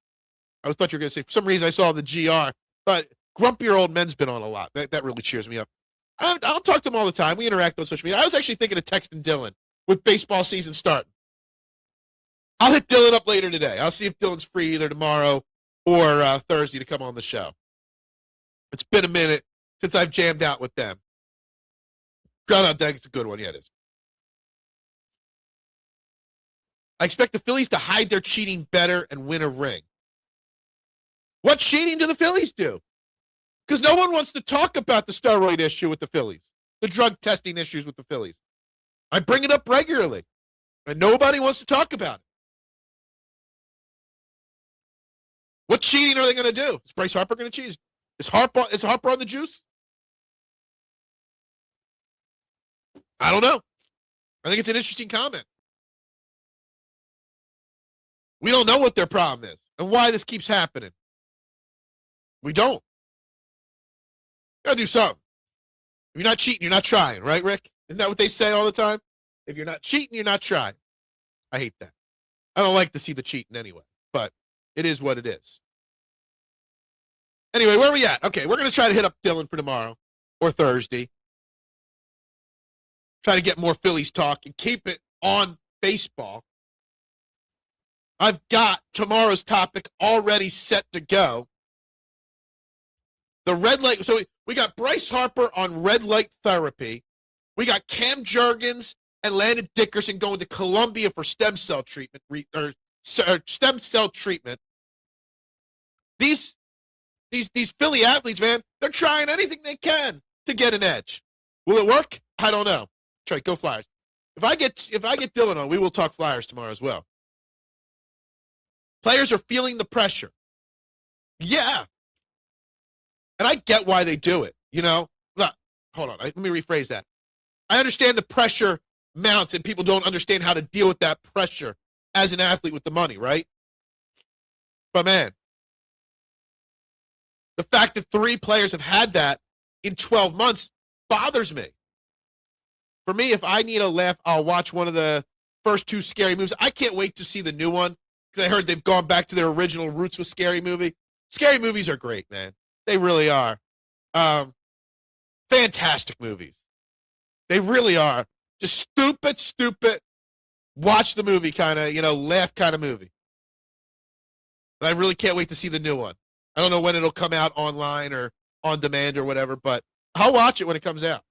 thought you were going to say, for some reason I saw the GR, but Grumpier Old Men's been on a lot. That really cheers me up. I don't talk to him all the time. We interact on social media. I was actually thinking of texting Dylan with baseball season starting. I'll hit Dylan up later today. I'll see if Dylan's free either tomorrow or Thursday to come on the show. It's been a minute since I've jammed out with them. Groundhog Day is a good one. Yeah, it is. I expect the Phillies to hide their cheating better and win a ring. What cheating do the Phillies do? Because no one wants to talk about the steroid issue with the Phillies, the drug testing issues with the Phillies. I bring it up regularly, and nobody wants to talk about it. What cheating are they going to do? Is Bryce Harper going to cheat? Is Harper on the juice? I don't know. I think it's an interesting comment. We don't know what their problem is and why this keeps happening. We don't. Gotta do something. If you're not cheating, you're not trying, right, Rick? Isn't that what they say all the time? If you're not cheating, you're not trying. I hate that. I don't like to see the cheating anyway, but it is what it is. Anyway, where are we at? Okay, we're going to try to hit up Dylan for tomorrow or Thursday. Try to get more Phillies talk and keep it on baseball. I've got tomorrow's topic already set to go. The red light. So we got Bryce Harper on red light therapy. We got Cam Jurgens and Landon Dickerson going to Colombia for stem cell treatment. Stem cell treatment. These Philly athletes, man, they're trying anything they can to get an edge. Will it work? I don't know. Try go Flyers. If I get Dylan on, we will talk Flyers tomorrow as well. Players are feeling the pressure. Yeah. And I get why they do it, you know? Look, hold on. Let me rephrase that. I understand the pressure mounts and people don't understand how to deal with that pressure as an athlete with the money, right? But, man, the fact that 3 players have had that in 12 months bothers me. For me, if I need a laugh, I'll watch one of the first 2 Scary Movies. I can't wait to see the new one because I heard they've gone back to their original roots with Scary Movie. Scary Movies are great, man. They really are. Fantastic movies. They really are. Just stupid, watch the movie kind of, laugh kind of movie. And I really can't wait to see the new one. I don't know when it'll come out online or on demand or whatever, but I'll watch it when it comes out.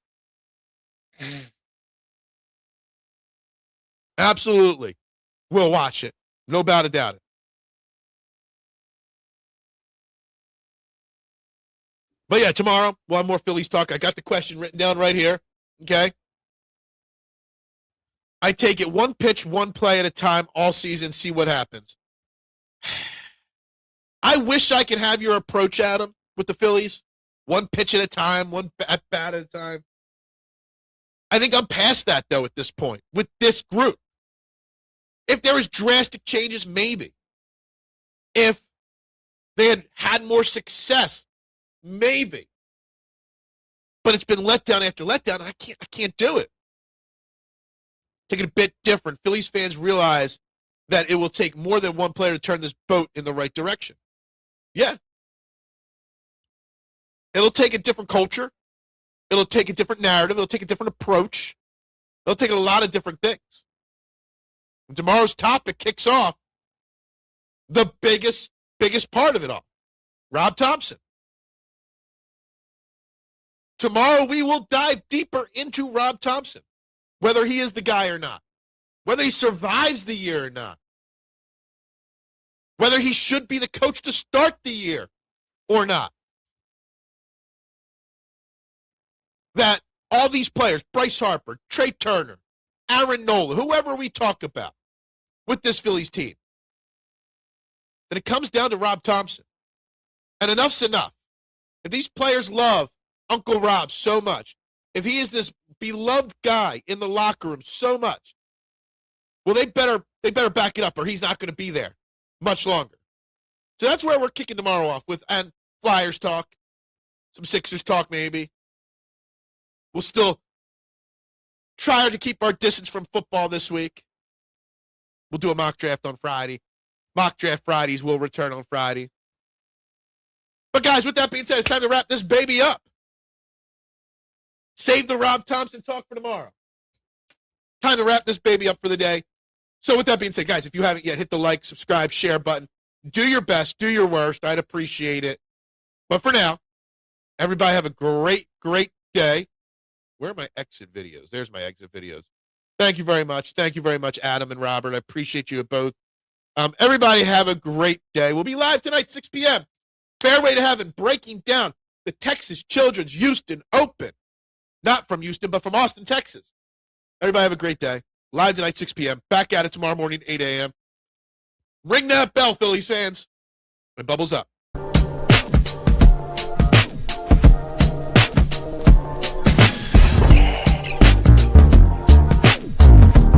Absolutely. We'll watch it. No doubt about it. But yeah, tomorrow we'll have more Phillies talk. I got the question written down right here. Okay. I take it one pitch, one play at a time all season, see what happens. I wish I could have your approach, Adam, with the Phillies. One pitch at a time, one at bat at a time. I think I'm past that, though, at this point, with this group. If there was drastic changes, maybe. If they had more success, maybe. But it's been letdown after letdown, and I can't do it. Take it a bit different. Phillies fans realize that it will take more than one player to turn this boat in the right direction. Yeah. It'll take a different culture. It'll take a different narrative. It'll take a different approach. It'll take a lot of different things. And tomorrow's topic kicks off the biggest part of it all. Rob Thompson. Tomorrow we will dive deeper into Rob Thompson, whether he is the guy or not, whether he survives the year or not, whether he should be the coach to start the year or not. That all these players, Bryce Harper, Trey Turner, Aaron Nola, whoever we talk about with this Phillies team, that it comes down to Rob Thompson. And enough's enough. If these players love Uncle Rob so much, if he is this beloved guy in the locker room so much, well, they better back it up or he's not going to be there much longer. So that's where we're kicking tomorrow off with, and Flyers talk, some Sixers talk maybe. We'll still try to keep our distance from football this week. We'll do a mock draft on Friday. Mock draft Fridays will return on Friday. But guys, with that being said, it's time to wrap this baby up. Save the Rob Thompson talk for tomorrow. Time to wrap this baby up for the day. So with that being said, guys, if you haven't yet, hit the like, subscribe, share button. Do your best. Do your worst. I'd appreciate it. But for now, everybody have a great, great day. Where are my exit videos? There's my exit videos. Thank you very much. Thank you very much, Adam and Robert. I appreciate you both. Everybody have a great day. We'll be live tonight, 6 p.m. Fairway to Heaven, breaking down the Texas Children's Houston Open. Not from Houston, but from Austin, Texas. Everybody have a great day. Live tonight, 6 p.m. Back at it tomorrow morning, 8 a.m. Ring that bell, Phillies fans. And bubbles up.